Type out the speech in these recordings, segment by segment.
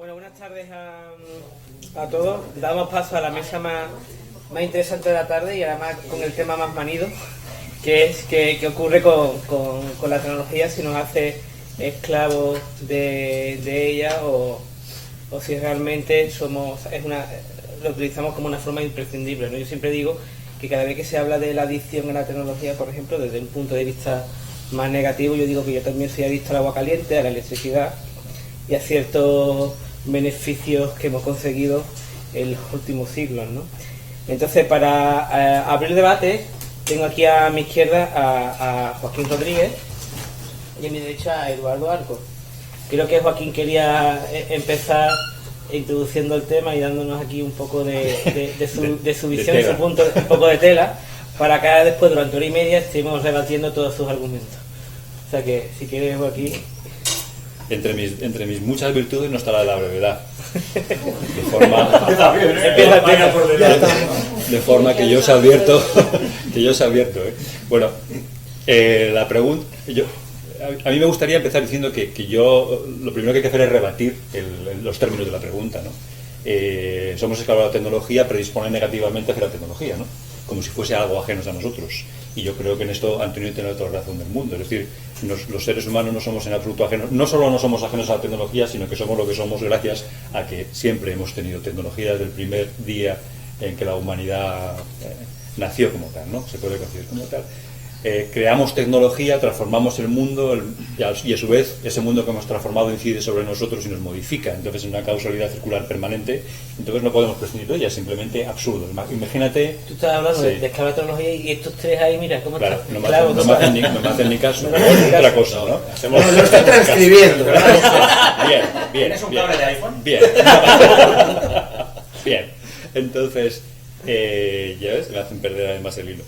Bueno, buenas tardes a todos. Damos paso a la mesa más interesante de la tarde y además con el tema más manido, que es qué ocurre con la tecnología, si nos hace esclavos de ella o si realmente lo utilizamos como una forma imprescindible, ¿no? Yo siempre digo que cada vez que se habla de la adicción a la tecnología, por ejemplo, desde un punto de vista más negativo, yo digo que yo también soy adicto al agua caliente, a la electricidad y a ciertos beneficios que hemos conseguido en los últimos siglos, ¿no? Entonces, para abrir debate, tengo aquí a mi izquierda a Joaquín Rodríguez y a mi derecha a Eduardo Arco. Creo que Joaquín quería empezar introduciendo el tema y dándonos aquí un poco de su visión, de su punto, un poco de tela, para que ahora después, durante hora y media, estemos rebatiendo todos sus argumentos. O sea que, si quieres, Joaquín... Entre mis muchas virtudes no está la de la brevedad. De forma que yo os advierto, Bueno, la pregunta... A mí me gustaría empezar diciendo que yo lo primero que hay que hacer es rebatir los términos de la pregunta, ¿no? Somos esclavos de la tecnología, predispone negativamente hacia la tecnología, ¿no? Como si fuese algo ajeno a nosotros. Y yo creo que en esto Antonio tiene toda la razón del mundo. Es decir, los seres humanos no somos en absoluto ajenos, no solo no somos ajenos a la tecnología, sino que somos lo que somos gracias a que siempre hemos tenido tecnología desde el primer día en que la humanidad nació como tal, ¿no? Se puede concebir como tal. Creamos tecnología, transformamos el mundo y a su vez ese mundo que hemos transformado incide sobre nosotros y nos modifica. Entonces es una causalidad circular permanente, entonces no podemos prescindir de ella, es simplemente absurdo. Imagínate... Tú estás hablando de esclava de tecnología y estos tres ahí, mira, ¿cómo claro, están? No me hacen ni caso. Otra cosa, ¿no? Lo estoy transcribiendo. Bien. ¿Tienes un cable de iPhone? Bien. Entonces, ya ves, me hacen perder además el hilo.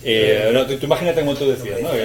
Tú imagínate como tú decías, ¿no?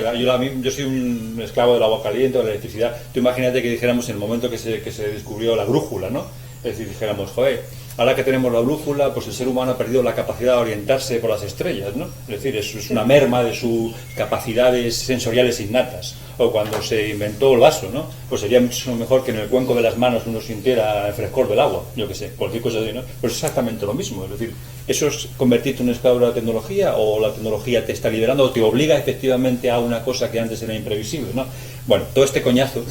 Yo soy un esclavo del agua caliente o de la electricidad. Tú imagínate que dijéramos en el momento que se descubrió la brújula, ¿no? Es decir, dijéramos, joder, ahora que tenemos la brújula, pues el ser humano ha perdido la capacidad de orientarse por las estrellas, ¿no? Es decir, eso es una merma de sus capacidades sensoriales innatas. O cuando se inventó el vaso, ¿no? Pues sería mucho mejor que en el cuenco de las manos uno sintiera el frescor del agua, yo qué sé, cualquier cosa así, ¿no? Pues es exactamente lo mismo, es decir, ¿eso es convertirte en un esclavo de la tecnología o la tecnología te está liberando o te obliga efectivamente a una cosa que antes era imprevisible, ¿no? Bueno, todo este coñazo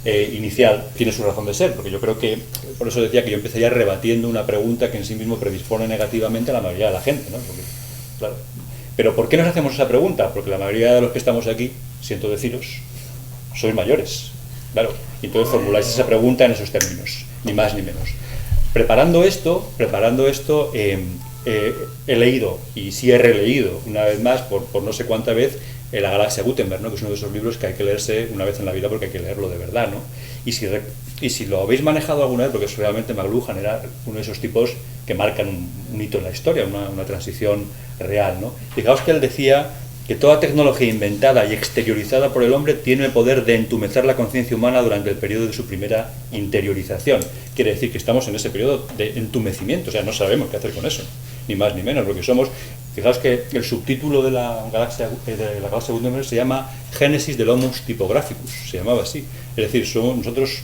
inicial tiene su razón de ser, porque yo creo que, por eso decía que yo empezaría rebatiendo una pregunta que en sí mismo predispone negativamente a la mayoría de la gente, ¿no? Porque, claro, pero ¿por qué nos hacemos esa pregunta? Porque la mayoría de los que estamos aquí, siento deciros, sois mayores, claro, y entonces formuláis esa pregunta en esos términos, ni más ni menos. Preparando esto, he leído, y sí he releído una vez más, por no sé cuánta vez, La Galaxia Gutenberg, ¿no? Que es uno de esos libros que hay que leerse una vez en la vida porque hay que leerlo de verdad, ¿no? Y si lo habéis manejado alguna vez, porque es realmente McLuhan era uno de esos tipos que marcan un hito en la historia, una transición real, ¿no? Fijaos que él decía que toda tecnología inventada y exteriorizada por el hombre tiene el poder de entumecer la conciencia humana durante el periodo de su primera interiorización. Quiere decir que estamos en ese periodo de entumecimiento, o sea, no sabemos qué hacer con eso, ni más ni menos, porque somos... Fijaos que el subtítulo de la Galaxia Gutenberg se llama Génesis del Homo Typographicus, se llamaba así. Es decir, nosotros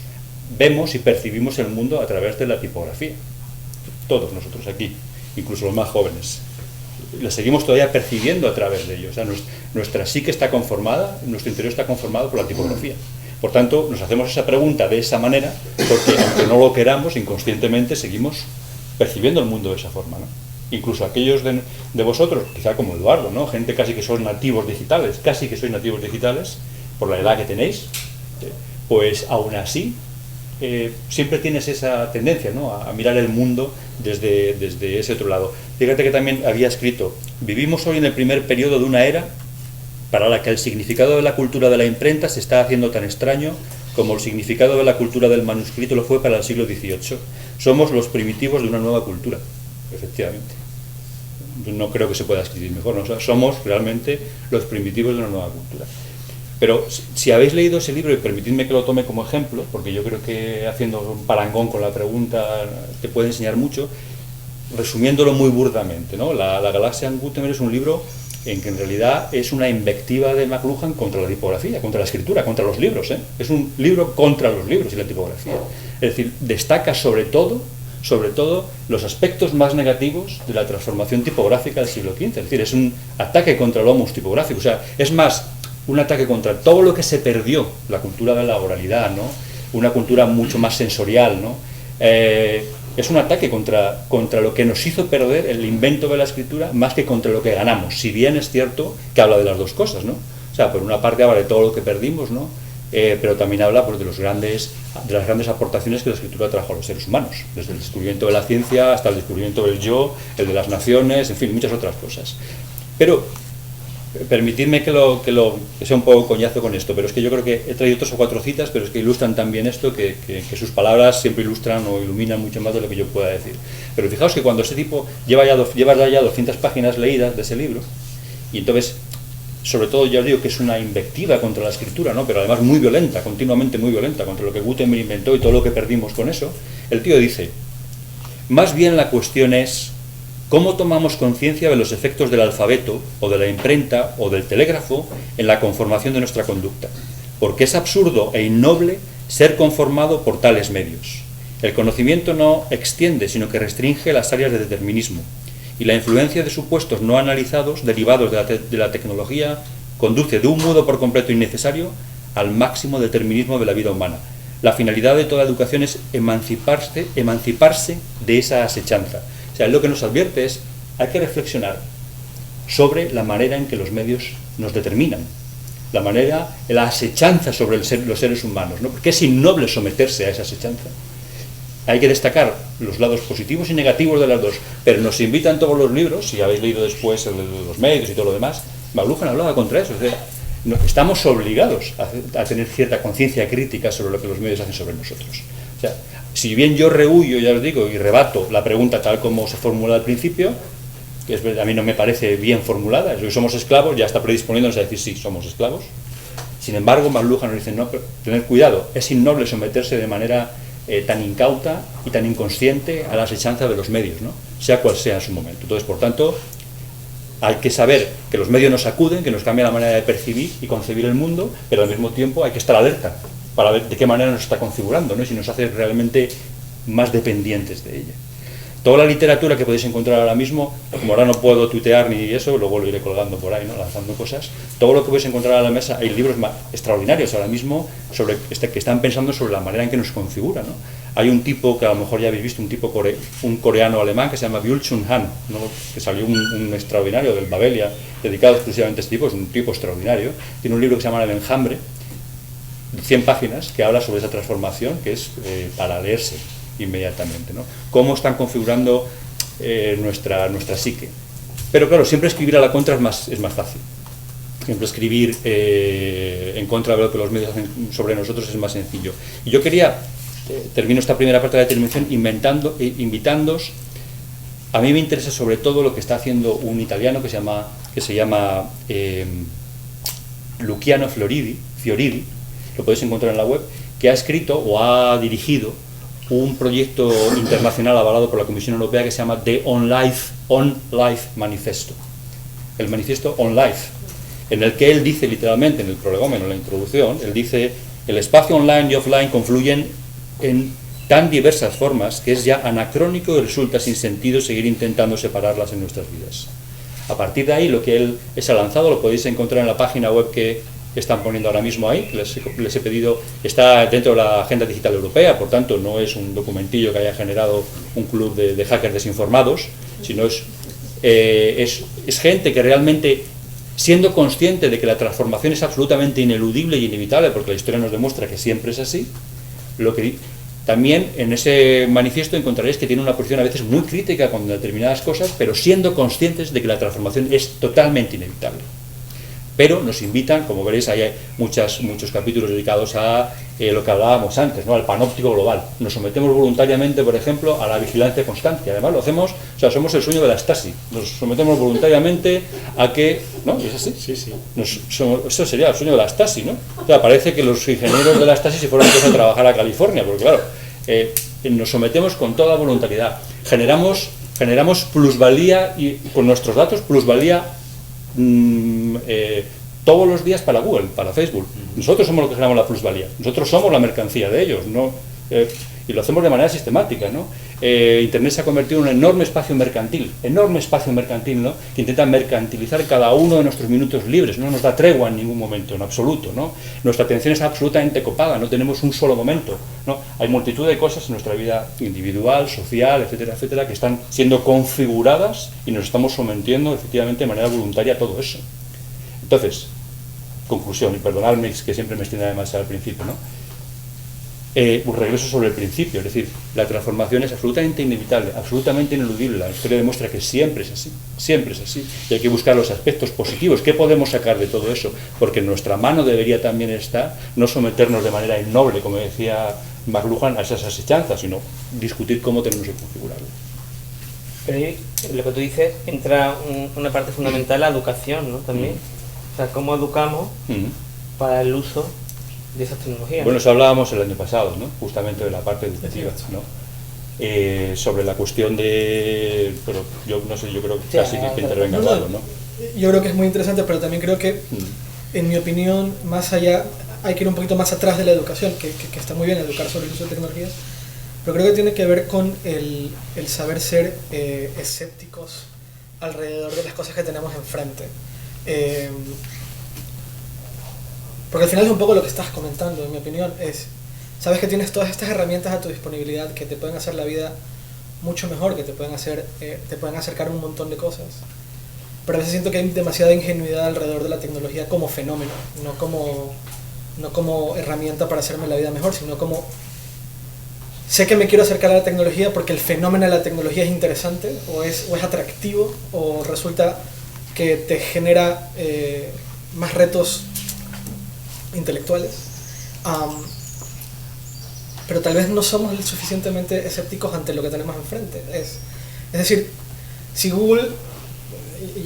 vemos y percibimos el mundo a través de la tipografía. Todos nosotros aquí, incluso los más jóvenes. La seguimos todavía percibiendo a través de ello. O sea, nuestra psique está conformada, nuestro interior está conformado por la tipografía. Por tanto, nos hacemos esa pregunta de esa manera, porque aunque no lo queramos, inconscientemente seguimos percibiendo el mundo de esa forma, ¿no? Incluso aquellos de vosotros, quizá como Eduardo, ¿no? Gente casi que sois nativos digitales, por la edad que tenéis, pues aún así, siempre tienes esa tendencia, ¿no? A mirar el mundo desde ese otro lado. Fíjate que también había escrito, vivimos hoy en el primer periodo de una era para la que el significado de la cultura de la imprenta se está haciendo tan extraño como el significado de la cultura del manuscrito lo fue para el siglo XVIII. Somos los primitivos de una nueva cultura, efectivamente. No creo que se pueda escribir mejor, ¿no? O sea, somos realmente los primitivos de una nueva cultura. Pero si habéis leído ese libro, y permitidme que lo tome como ejemplo, porque yo creo que haciendo un parangón con la pregunta te puede enseñar mucho, resumiéndolo muy burdamente, ¿no? La Galaxia Gutenberg es un libro en que en realidad es una invectiva de McLuhan contra la tipografía, contra la escritura, contra los libros, ¿eh? Es un libro contra los libros y la tipografía. Es decir, destaca sobre todo los aspectos más negativos de la transformación tipográfica del siglo XV. Es decir, es un ataque contra el homus tipográfico. O sea, es más un ataque contra todo lo que se perdió, la cultura de la oralidad, ¿no? Una cultura mucho más sensorial, ¿no? Es un ataque contra lo que nos hizo perder el invento de la escritura, más que contra lo que ganamos, si bien es cierto que habla de las dos cosas, ¿no? O sea, por una parte habla de todo lo que perdimos, ¿no? Pero también habla, pues, de las grandes aportaciones que la escritura trajo a los seres humanos, desde el descubrimiento de la ciencia hasta el descubrimiento del yo, el de las naciones, en fin, muchas otras cosas. Pero permitidme que sea un poco coñazo con esto, pero es que yo creo que he traído 3 o 4 citas, pero es que ilustran también esto, que sus palabras siempre ilustran o iluminan mucho más de lo que yo pueda decir. Pero fijaos que cuando este tipo lleva ya 200 páginas leídas de ese libro, y entonces, sobre todo, ya os digo que es una invectiva contra la escritura, ¿no? Pero además muy violenta, continuamente muy violenta, contra lo que Gutenberg inventó y todo lo que perdimos con eso, el tío dice: más bien la cuestión es ¿cómo tomamos conciencia de los efectos del alfabeto, o de la imprenta, o del telégrafo en la conformación de nuestra conducta? Porque es absurdo e innoble ser conformado por tales medios. El conocimiento no extiende, sino que restringe las áreas de determinismo, y la influencia de supuestos no analizados, derivados de la tecnología, conduce de un modo por completo innecesario al máximo determinismo de la vida humana. La finalidad de toda educación es emanciparse de esa asechanza. O sea, lo que nos advierte es: hay que reflexionar sobre la manera en que los medios nos determinan, la asechanza sobre los seres humanos, ¿no? Porque es innoble someterse a esa asechanza. Hay que destacar los lados positivos y negativos de las dos, pero nos invitan todos los libros, si habéis leído después el de los medios y todo lo demás, McLuhan hablaba contra eso. O sea, estamos obligados a tener cierta conciencia crítica sobre lo que los medios hacen sobre nosotros. O sea, si bien yo rehuyo, ya os digo, y rebato la pregunta tal como se formula al principio, que a mí no me parece bien formulada, es que somos esclavos, ya está predisponiéndonos a decir sí, somos esclavos. Sin embargo, McLuhan nos dice: no, pero tener cuidado, es innoble someterse de manera tan incauta y tan inconsciente a la asechanza de los medios, ¿no? Sea cual sea su momento. Entonces, por tanto, hay que saber que los medios nos sacuden, que nos cambian la manera de percibir y concebir el mundo, pero al mismo tiempo hay que estar alerta para ver de qué manera nos está configurando, ¿no? Si nos hace realmente más dependientes de ella. Toda la literatura que podéis encontrar ahora mismo, como ahora no puedo tuitear ni eso, luego lo iré colgando por ahí, ¿no? Lanzando cosas, todo lo que podéis encontrar a la mesa, hay libros extraordinarios ahora mismo sobre que están pensando sobre la manera en que nos configura, ¿no? Hay un tipo que a lo mejor ya habéis visto, un coreano alemán que se llama Byul-Chul Han, ¿no? Que salió un extraordinario del Babelia, dedicado exclusivamente a este tipo, es un tipo extraordinario, tiene un libro que se llama El enjambre, 100 páginas, que habla sobre esa transformación, que es para leerse inmediatamente, ¿no? Cómo están configurando nuestra psique. Pero claro, siempre escribir a la contra es más fácil. Siempre escribir en contra de lo que los medios hacen sobre nosotros es más sencillo. Y yo quería, termino esta primera parte de la intervención invitándoos. A mí me interesa sobre todo lo que está haciendo un italiano que se llama Luciano Fioridi, lo podéis encontrar en la web, que ha escrito o ha dirigido un proyecto internacional avalado por la Comisión Europea que se llama The On Life Manifesto, el manifiesto On Life, en el que él dice literalmente, en el prolegómeno, en la introducción, él dice: el espacio online y offline confluyen en tan diversas formas que es ya anacrónico y resulta sin sentido seguir intentando separarlas en nuestras vidas. A partir de ahí, lo que él ha lanzado lo podéis encontrar en la página web que están poniendo ahora mismo ahí, les he pedido, está dentro de la Agenda Digital Europea, por tanto no es un documentillo que haya generado un club de hackers desinformados, sino es gente que realmente, siendo consciente de que la transformación es absolutamente ineludible y inevitable, porque la historia nos demuestra que siempre es así, también en ese manifiesto encontraréis que tiene una posición a veces muy crítica con determinadas cosas, pero siendo conscientes de que la transformación es totalmente inevitable. Pero nos invitan, como veréis, hay muchos capítulos dedicados a lo que hablábamos antes, ¿no? Al panóptico global. Nos sometemos voluntariamente, por ejemplo, a la vigilancia constante. Además lo hacemos, o sea, somos el sueño de la Stasi. Nos sometemos voluntariamente a que, ¿no? ¿Es así? Sí, sí. Eso sería el sueño de la Stasi, ¿no? O sea, parece que los ingenieros de la Stasi se fueron a trabajar a California, porque claro, nos sometemos con toda voluntariedad. Generamos plusvalía y con nuestros datos, plusvalía todos los días para Google, para Facebook. Nosotros somos los que generamos la plusvalía, nosotros somos la mercancía de ellos, ¿no? Y lo hacemos de manera sistemática, ¿no? Internet se ha convertido en un enorme espacio mercantil, ¿no? Que intenta mercantilizar cada uno de nuestros minutos libres, no nos da tregua en ningún momento, en absoluto, ¿no? Nuestra atención está absolutamente copada, no tenemos un solo momento, ¿no? Hay multitud de cosas en nuestra vida individual, social, etcétera, etcétera, que están siendo configuradas y nos estamos sometiendo efectivamente de manera voluntaria a todo eso. Entonces, conclusión, y perdonadme que siempre me extienda demasiado al principio, ¿no? Un regreso sobre el principio, es decir, la transformación es absolutamente inevitable, absolutamente ineludible. La historia demuestra que siempre es así, y hay que buscar los aspectos positivos. ¿Qué podemos sacar de todo eso? Porque en nuestra mano debería también estar no someternos de manera innoble, como decía McLuhan, a esas asechanzas, sino discutir cómo tenemos que configurarlo. Pero ahí, lo que tú dices, entra una parte fundamental, la educación, ¿no? También. O sea, cómo educamos para el uso de esas tecnologías. Bueno, eso hablábamos el año pasado, ¿no? Justamente de la parte educativa, ¿no? Sobre la cuestión de... Pero yo no sé, yo creo que casi que intervenga algo, ¿no? Yo creo que es muy interesante, pero también creo que, en mi opinión, más allá, hay que ir un poquito más atrás de la educación, que está muy bien educar sobre el uso de tecnologías, pero creo que tiene que ver con el saber ser escépticos alrededor de las cosas que tenemos enfrente. Porque al final es un poco lo que estás comentando, en mi opinión, es, sabes que tienes todas estas herramientas a tu disponibilidad que te pueden hacer la vida mucho mejor, que te pueden acercar a un montón de cosas, pero a veces siento que hay demasiada ingenuidad alrededor de la tecnología como fenómeno, no como herramienta para hacerme la vida mejor, sino como, sé que me quiero acercar a la tecnología porque el fenómeno de la tecnología es interesante, o es atractivo, o resulta que te genera más retos intelectuales, pero tal vez no somos suficientemente escépticos ante lo que tenemos enfrente. Es decir, si Google,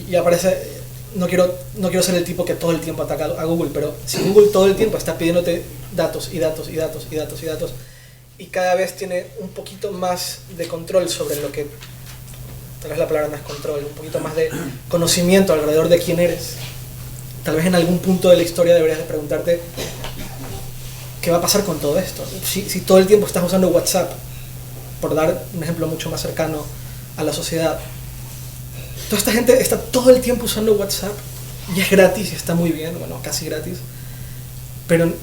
y aparece, no quiero ser el tipo que todo el tiempo ataca a Google, pero si Google todo el tiempo está pidiéndote datos y datos y datos y datos y datos, y cada vez tiene un poquito más de control sobre lo que, tal vez la palabra no es control, un poquito más de conocimiento alrededor de quién eres, tal vez en algún punto de la historia deberías de preguntarte qué va a pasar con todo esto. Si todo el tiempo estás usando WhatsApp, por dar un ejemplo mucho más cercano a la sociedad, toda esta gente está todo el tiempo usando WhatsApp y es gratis y está muy bien, bueno, casi gratis, pero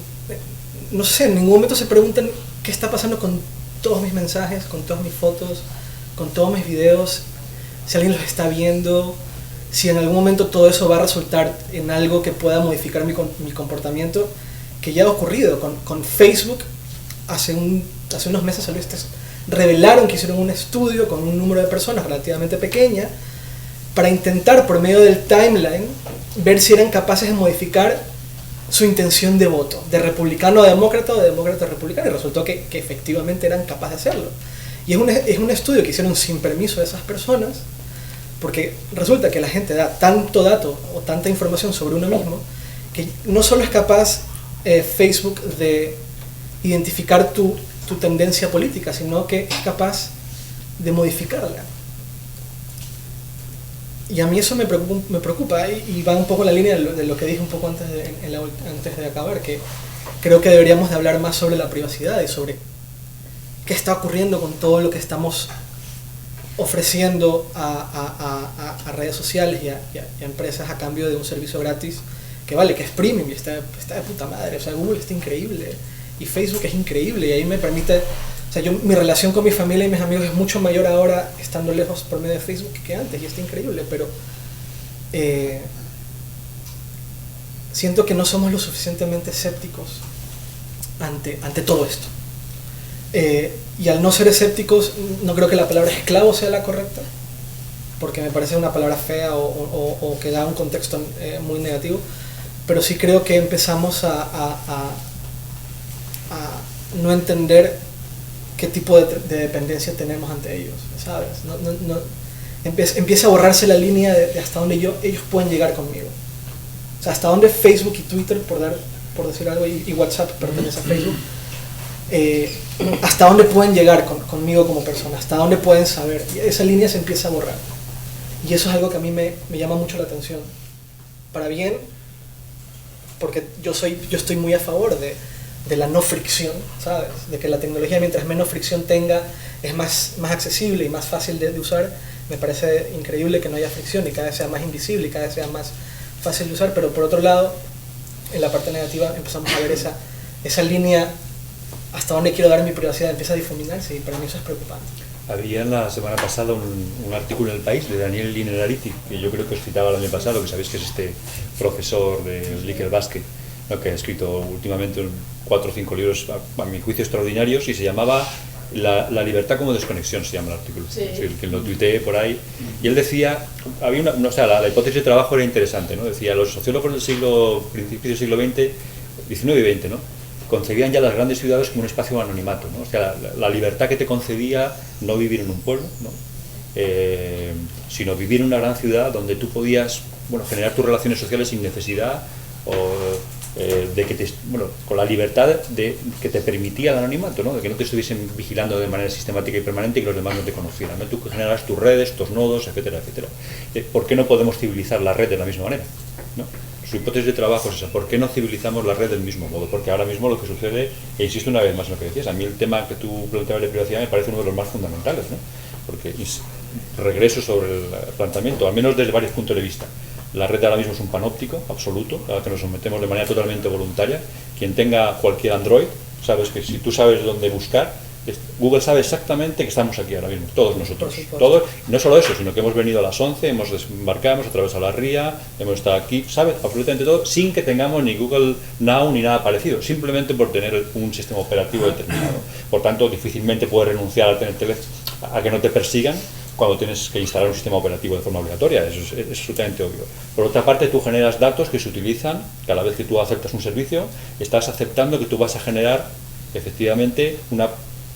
no sé, en ningún momento se preguntan qué está pasando con todos mis mensajes, con todas mis fotos, con todos mis videos, si alguien los está viendo, si en algún momento todo eso va a resultar en algo que pueda modificar mi comportamiento, que ya ha ocurrido con Facebook. Hace unos meses revelaron que hicieron un estudio con un número de personas relativamente pequeña para intentar, por medio del timeline, ver si eran capaces de modificar su intención de voto, de republicano a demócrata o de demócrata a republicano, y resultó que efectivamente eran capaces de hacerlo. Y es un estudio que hicieron sin permiso de esas personas, porque resulta que la gente da tanto dato o tanta información sobre uno mismo que no solo es capaz Facebook de identificar tu tendencia política, sino que es capaz de modificarla. Y a mí eso me preocupa y va un poco en la línea de lo que dije un poco antes de acabar, que creo que deberíamos de hablar más sobre la privacidad y sobre qué está ocurriendo con todo lo que estamos ofreciendo a redes sociales y a empresas a cambio de un servicio gratis que vale, que es premium y está de puta madre. O sea, Google está increíble y Facebook es increíble y ahí me permite, o sea, mi relación con mi familia y mis amigos es mucho mayor ahora estando lejos por medio de Facebook que antes, y está increíble, pero siento que no somos lo suficientemente escépticos ante todo esto. Y al no ser escépticos, no creo que la palabra esclavo sea la correcta, porque me parece una palabra fea o que da un contexto muy negativo, pero sí creo que empezamos a no entender qué tipo de dependencia tenemos ante ellos, ¿sabes? Empieza a borrarse la línea de hasta dónde ellos pueden llegar conmigo. O sea, hasta dónde Facebook y Twitter, por decir algo, y WhatsApp pertenece a Facebook, hasta dónde pueden llegar conmigo como persona, hasta dónde pueden saber. Y esa línea se empieza a borrar. Y eso es algo que a mí me llama mucho la atención. para bien, porque yo estoy muy a favor de la no fricción, ¿sabes? De que la tecnología, mientras menos fricción tenga, es más accesible y más fácil de usar. Me parece increíble que no haya fricción y cada vez sea más invisible y cada vez sea más fácil de usar, pero por otro lado, en la parte negativa empezamos a ver esa línea hasta dónde quiero dar mi privacidad, empieza a difuminarse y para mí eso es preocupante. Había la semana pasada un artículo en El País de Daniel Innerarity, que yo creo que os citaba el año pasado, que sabéis que es este profesor de Licker Basket, ¿no? Que ha escrito últimamente 4 o 5 libros, a mi juicio, extraordinarios, y se llamaba La libertad como desconexión, se llama el artículo. Sí. Sí, que lo tuiteé por ahí. Y él decía, había o sea, la hipótesis de trabajo era interesante, ¿no? Decía, los sociólogos del principios del siglo XX, XIX y XX, ¿no? concebían ya las grandes ciudades como un espacio de anonimato, ¿no? O sea, la libertad que te concedía no vivir en un pueblo, ¿no? Sino vivir en una gran ciudad donde tú podías, bueno, generar tus relaciones sociales sin necesidad de que con la libertad que te permitía el anonimato, ¿no? De que no te estuviesen vigilando de manera sistemática y permanente y que los demás no te conocieran, ¿no? Tú generas tus redes, tus nodos, etcétera, etcétera. ¿Por qué no podemos civilizar la red de la misma manera, ¿no? Su hipótesis de trabajo es esa. ¿Por qué no civilizamos la red del mismo modo? Porque ahora mismo lo que sucede, e insisto una vez más en lo que decías, a mí el tema que tú planteabas de privacidad me parece uno de los más fundamentales, ¿no? Porque regreso sobre el planteamiento, al menos desde varios puntos de vista. La red ahora mismo es un panóptico absoluto, a la que nos sometemos de manera totalmente voluntaria. Quien tenga cualquier Android, sabes que si tú sabes dónde buscar, Google sabe exactamente que estamos aquí ahora mismo, todos nosotros, todos, no solo eso, sino que hemos venido a las 11, hemos desembarcado, hemos atravesado la ría, hemos estado aquí, sabe absolutamente todo, sin que tengamos ni Google Now ni nada parecido, simplemente por tener un sistema operativo determinado. Por tanto, difícilmente puedes renunciar a tener a que no te persigan cuando tienes que instalar un sistema operativo de forma obligatoria, eso es absolutamente obvio. Por otra parte, tú generas datos que se utilizan, cada vez que tú aceptas un servicio, estás aceptando que tú vas a generar efectivamente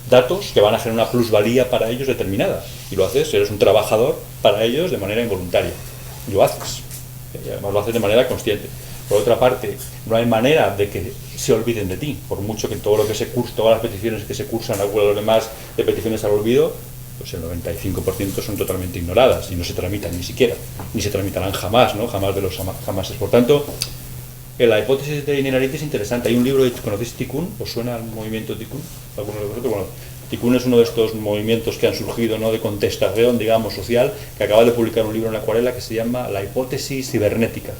datos que van a generar una plusvalía para ellos determinada, y lo haces, eres un trabajador para ellos de manera involuntaria, y lo haces, y además lo haces de manera consciente. Por otra parte, no hay manera de que se olviden de ti, por mucho que todo lo que se cursa, todas las peticiones que se cursan a los demás de peticiones al olvido, pues el 95% son totalmente ignoradas y no se tramitan ni siquiera, ni se tramitarán jamás, ¿no? Jamás de los jamases. Por tanto, la hipótesis de Innerarity es interesante. Hay un libro, ¿conocéis Tikkun? ¿Os suena el movimiento Tikkun? ¿Alguno de vosotros? Bueno, Tikkun es uno de estos movimientos que han surgido, ¿no?, de contestación, digamos, social, que acaba de publicar un libro en Acuarela que se llama La hipótesis cibernética.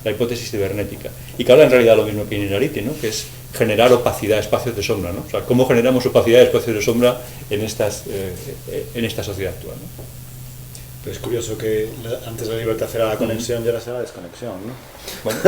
La hipótesis cibernética. Y que habla en realidad lo mismo que Innerarity, ¿no?, que es generar opacidad, espacios de sombra, ¿no? O sea, cómo generamos opacidad, espacios de sombra en esta sociedad actual, ¿no? Pero es curioso que antes la libertad era la conexión y ahora será la desconexión, ¿no? Bueno.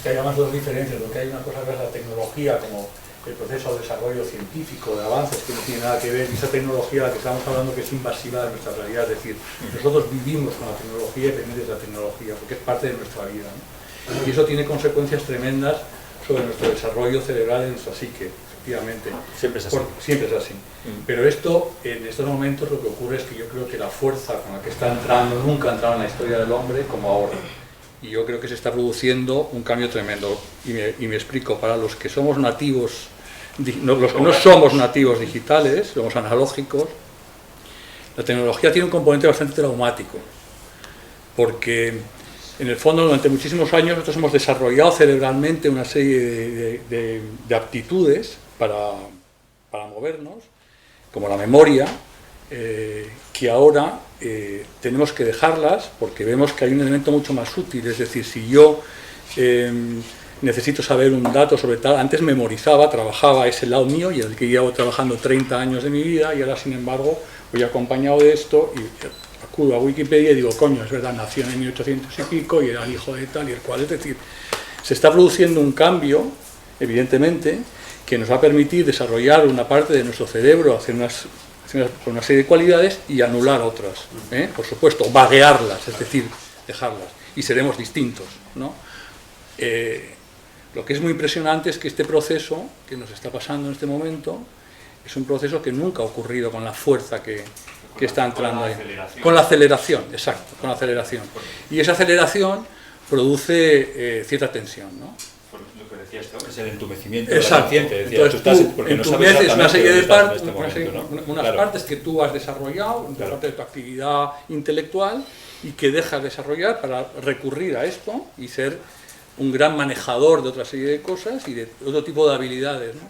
Que hay además dos diferencias, porque hay una cosa que es la tecnología como el proceso de desarrollo científico, de avances, que no tiene nada que ver, y esa tecnología de la que estamos hablando que es invasiva de nuestra realidad, es decir, nosotros vivimos con la tecnología y dependemos de la tecnología, porque es parte de nuestra vida, ¿no? Y eso tiene consecuencias tremendas sobre nuestro desarrollo cerebral en nuestra psique, efectivamente. Siempre es así. Siempre es así. Pero esto, en estos momentos, lo que ocurre es que yo creo que la fuerza con la que está entrando, nunca ha entrado en la historia del hombre como ahora. Y yo creo que se está produciendo un cambio tremendo. Y me explico, para los que somos nativos, los que no somos nativos digitales, somos analógicos, la tecnología tiene un componente bastante traumático. Porque, en el fondo, durante muchísimos años nosotros hemos desarrollado cerebralmente una serie de aptitudes para movernos, como la memoria, que ahora tenemos que dejarlas porque vemos que hay un elemento mucho más útil. Es decir, si yo necesito saber un dato sobre tal, antes memorizaba, trabajaba ese lado mío y el que llevo trabajando 30 años de mi vida, y ahora, sin embargo, voy acompañado de esto y acudo a Wikipedia y digo, coño, es verdad, nació en 1800 y pico y era el hijo de tal y el cual. Es decir, se está produciendo un cambio, evidentemente, que nos va a permitir desarrollar una parte de nuestro cerebro, hacer una serie de cualidades y anular otras, por supuesto, vaguearlas, es decir, dejarlas, y seremos distintos, ¿no? Lo que es muy impresionante es que este proceso que nos está pasando en este momento es un proceso que nunca ha ocurrido con la fuerza que está entrando ahí. Con la aceleración, exacto, con la aceleración. Y esa aceleración produce cierta tensión, ¿no? Lo que decías, es el entumecimiento exacto. Porque entumeces una serie de partes, momento, ¿no? unas partes que tú has desarrollado, parte de tu actividad intelectual, y que dejas desarrollar para recurrir a esto y ser un gran manejador de otra serie de cosas y de otro tipo de habilidades, ¿no?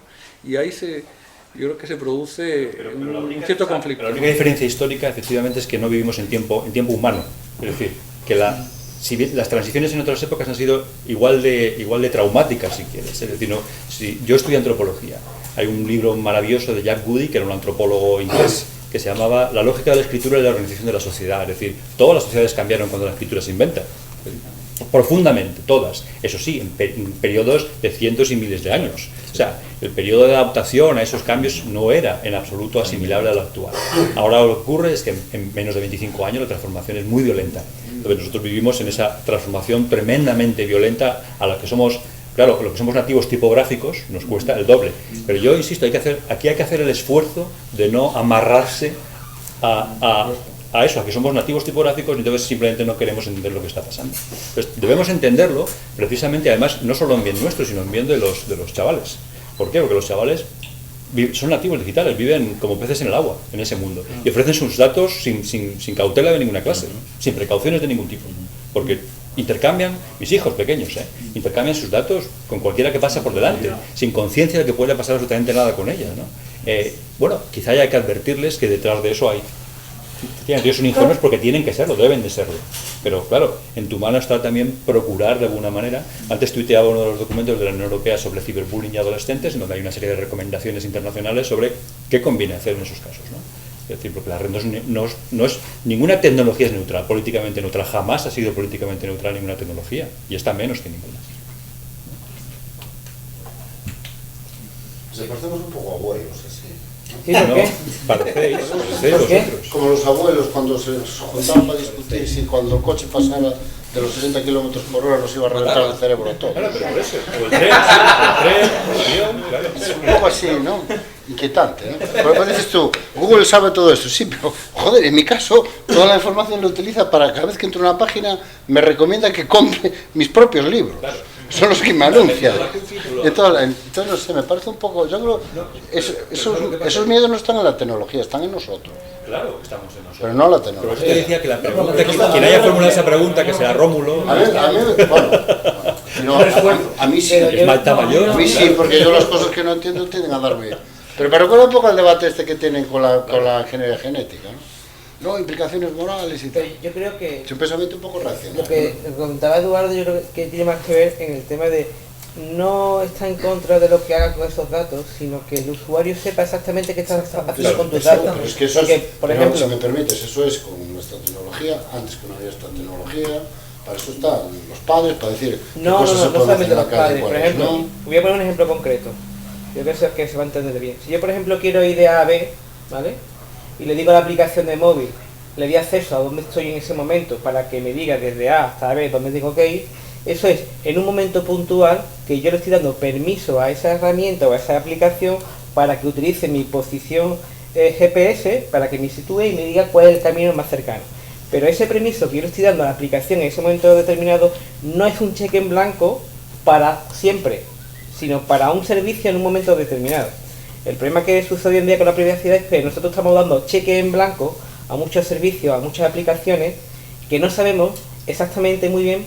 Y ahí yo creo que se produce un cierto conflicto. La única diferencia histórica, efectivamente, es que no vivimos en tiempo humano. Es decir, que si bien las transiciones en otras épocas han sido igual de traumáticas, si quieres. Es decir, si yo estudié antropología. Hay un libro maravilloso de Jack Goody, que era un antropólogo inglés, que se llamaba La lógica de la escritura y la organización de la sociedad. Es decir, todas las sociedades cambiaron cuando la escritura se inventa. Profundamente, todas. Eso sí, en periodos de cientos y miles de años. O sea, el periodo de adaptación a esos cambios no era en absoluto asimilable al actual. Ahora lo que ocurre es que en menos de 25 años la transformación es muy violenta. Entonces nosotros vivimos en esa transformación tremendamente violenta a la que somos. Claro, lo que somos nativos tipográficos nos cuesta el doble. Pero yo insisto, aquí hay que hacer el esfuerzo de no amarrarse a eso, a que somos nativos tipográficos y entonces simplemente no queremos entender lo que está pasando. Entonces, debemos entenderlo precisamente, además, no solo en bien nuestro, sino en bien de los chavales. ¿Por qué? Porque los chavales son nativos digitales, viven como peces en el agua, en ese mundo, y ofrecen sus datos sin cautela de ninguna clase, sin precauciones de ningún tipo. Porque intercambian, mis hijos pequeños, intercambian sus datos con cualquiera que pasa por delante, sin conciencia de que puede pasar absolutamente nada con ellas, ¿no? Bueno, quizá haya que advertirles que detrás de eso ellos son ingenuos porque tienen que serlo, deben de serlo. Pero claro, en tu mano está también procurar de alguna manera. Antes tuiteaba uno de los documentos de la Unión Europea sobre ciberbullying y adolescentes, en donde hay una serie de recomendaciones internacionales sobre qué conviene hacer en esos casos, ¿no? Es decir, porque la red no es ninguna tecnología es neutral, políticamente neutral, jamás ha sido políticamente neutral ninguna tecnología, y está menos que ninguna. Se parecemos un poco a abuelos, así. ¿Sí, por qué? Parecéis ¿Por qué? vosotros. Como los abuelos cuando se juntaban para discutir si cuando el coche pasara de los 60 kilómetros por hora nos iba a reventar el cerebro a todos. Claro, pero por eso, o el tren, el avión, claro. Es un poco así, ¿no? Inquietante, ¿no? Pero dices tú, Google sabe todo esto, sí, pero joder, en mi caso, toda la información lo utiliza para cada vez que entro a una página me recomienda que compre mis propios libros. Son los que me anuncian. Entonces, no sé, me parece un poco. Yo creo esos miedos no están en la tecnología, están en nosotros. Claro que estamos en nosotros. Pero no la Pero tecnología. yo decía que la pregunta, quien haya formulado esa pregunta, que será Rómulo, A mí sí. es Malta Mayor. A mí sí, porque yo las cosas que no entiendo tienden a darme. Pero me recuerda un poco al debate este que tienen con la ingeniería genética, ¿no? No, implicaciones morales y tal. Pero yo creo que Es un pensamiento un poco lo racional. que comentaba Eduardo, yo creo que tiene más que ver en el tema de no está en contra de lo que haga con esos datos, sino que el usuario sepa exactamente qué está haciendo con tus datos. Pero es que eso Porque, es, por pero, ejemplo, si me permites, eso es con nuestra tecnología, antes que no había esta tecnología, para eso están los padres, para decir qué no cosas se pueden hacer solamente en la los calle, padres. Por cuáles ejemplo, no. voy a poner un ejemplo concreto. Yo creo que se va a entender bien. Si yo, por ejemplo, quiero ir de A a B, ¿vale? Y le digo a la aplicación de móvil, le doy acceso a dónde estoy en ese momento para que me diga desde A hasta B dónde tengo que ir. Eso es en un momento puntual que yo le estoy dando permiso a esa herramienta o a esa aplicación para que utilice mi posición GPS para que me sitúe y me diga cuál es el camino más cercano. Pero ese permiso que yo le estoy dando a la aplicación en ese momento determinado no es un cheque en blanco para siempre, sino para un servicio en un momento determinado. El problema que sucede hoy en día con la privacidad es que nosotros estamos dando cheque en blanco a muchos servicios, a muchas aplicaciones, que no sabemos exactamente muy bien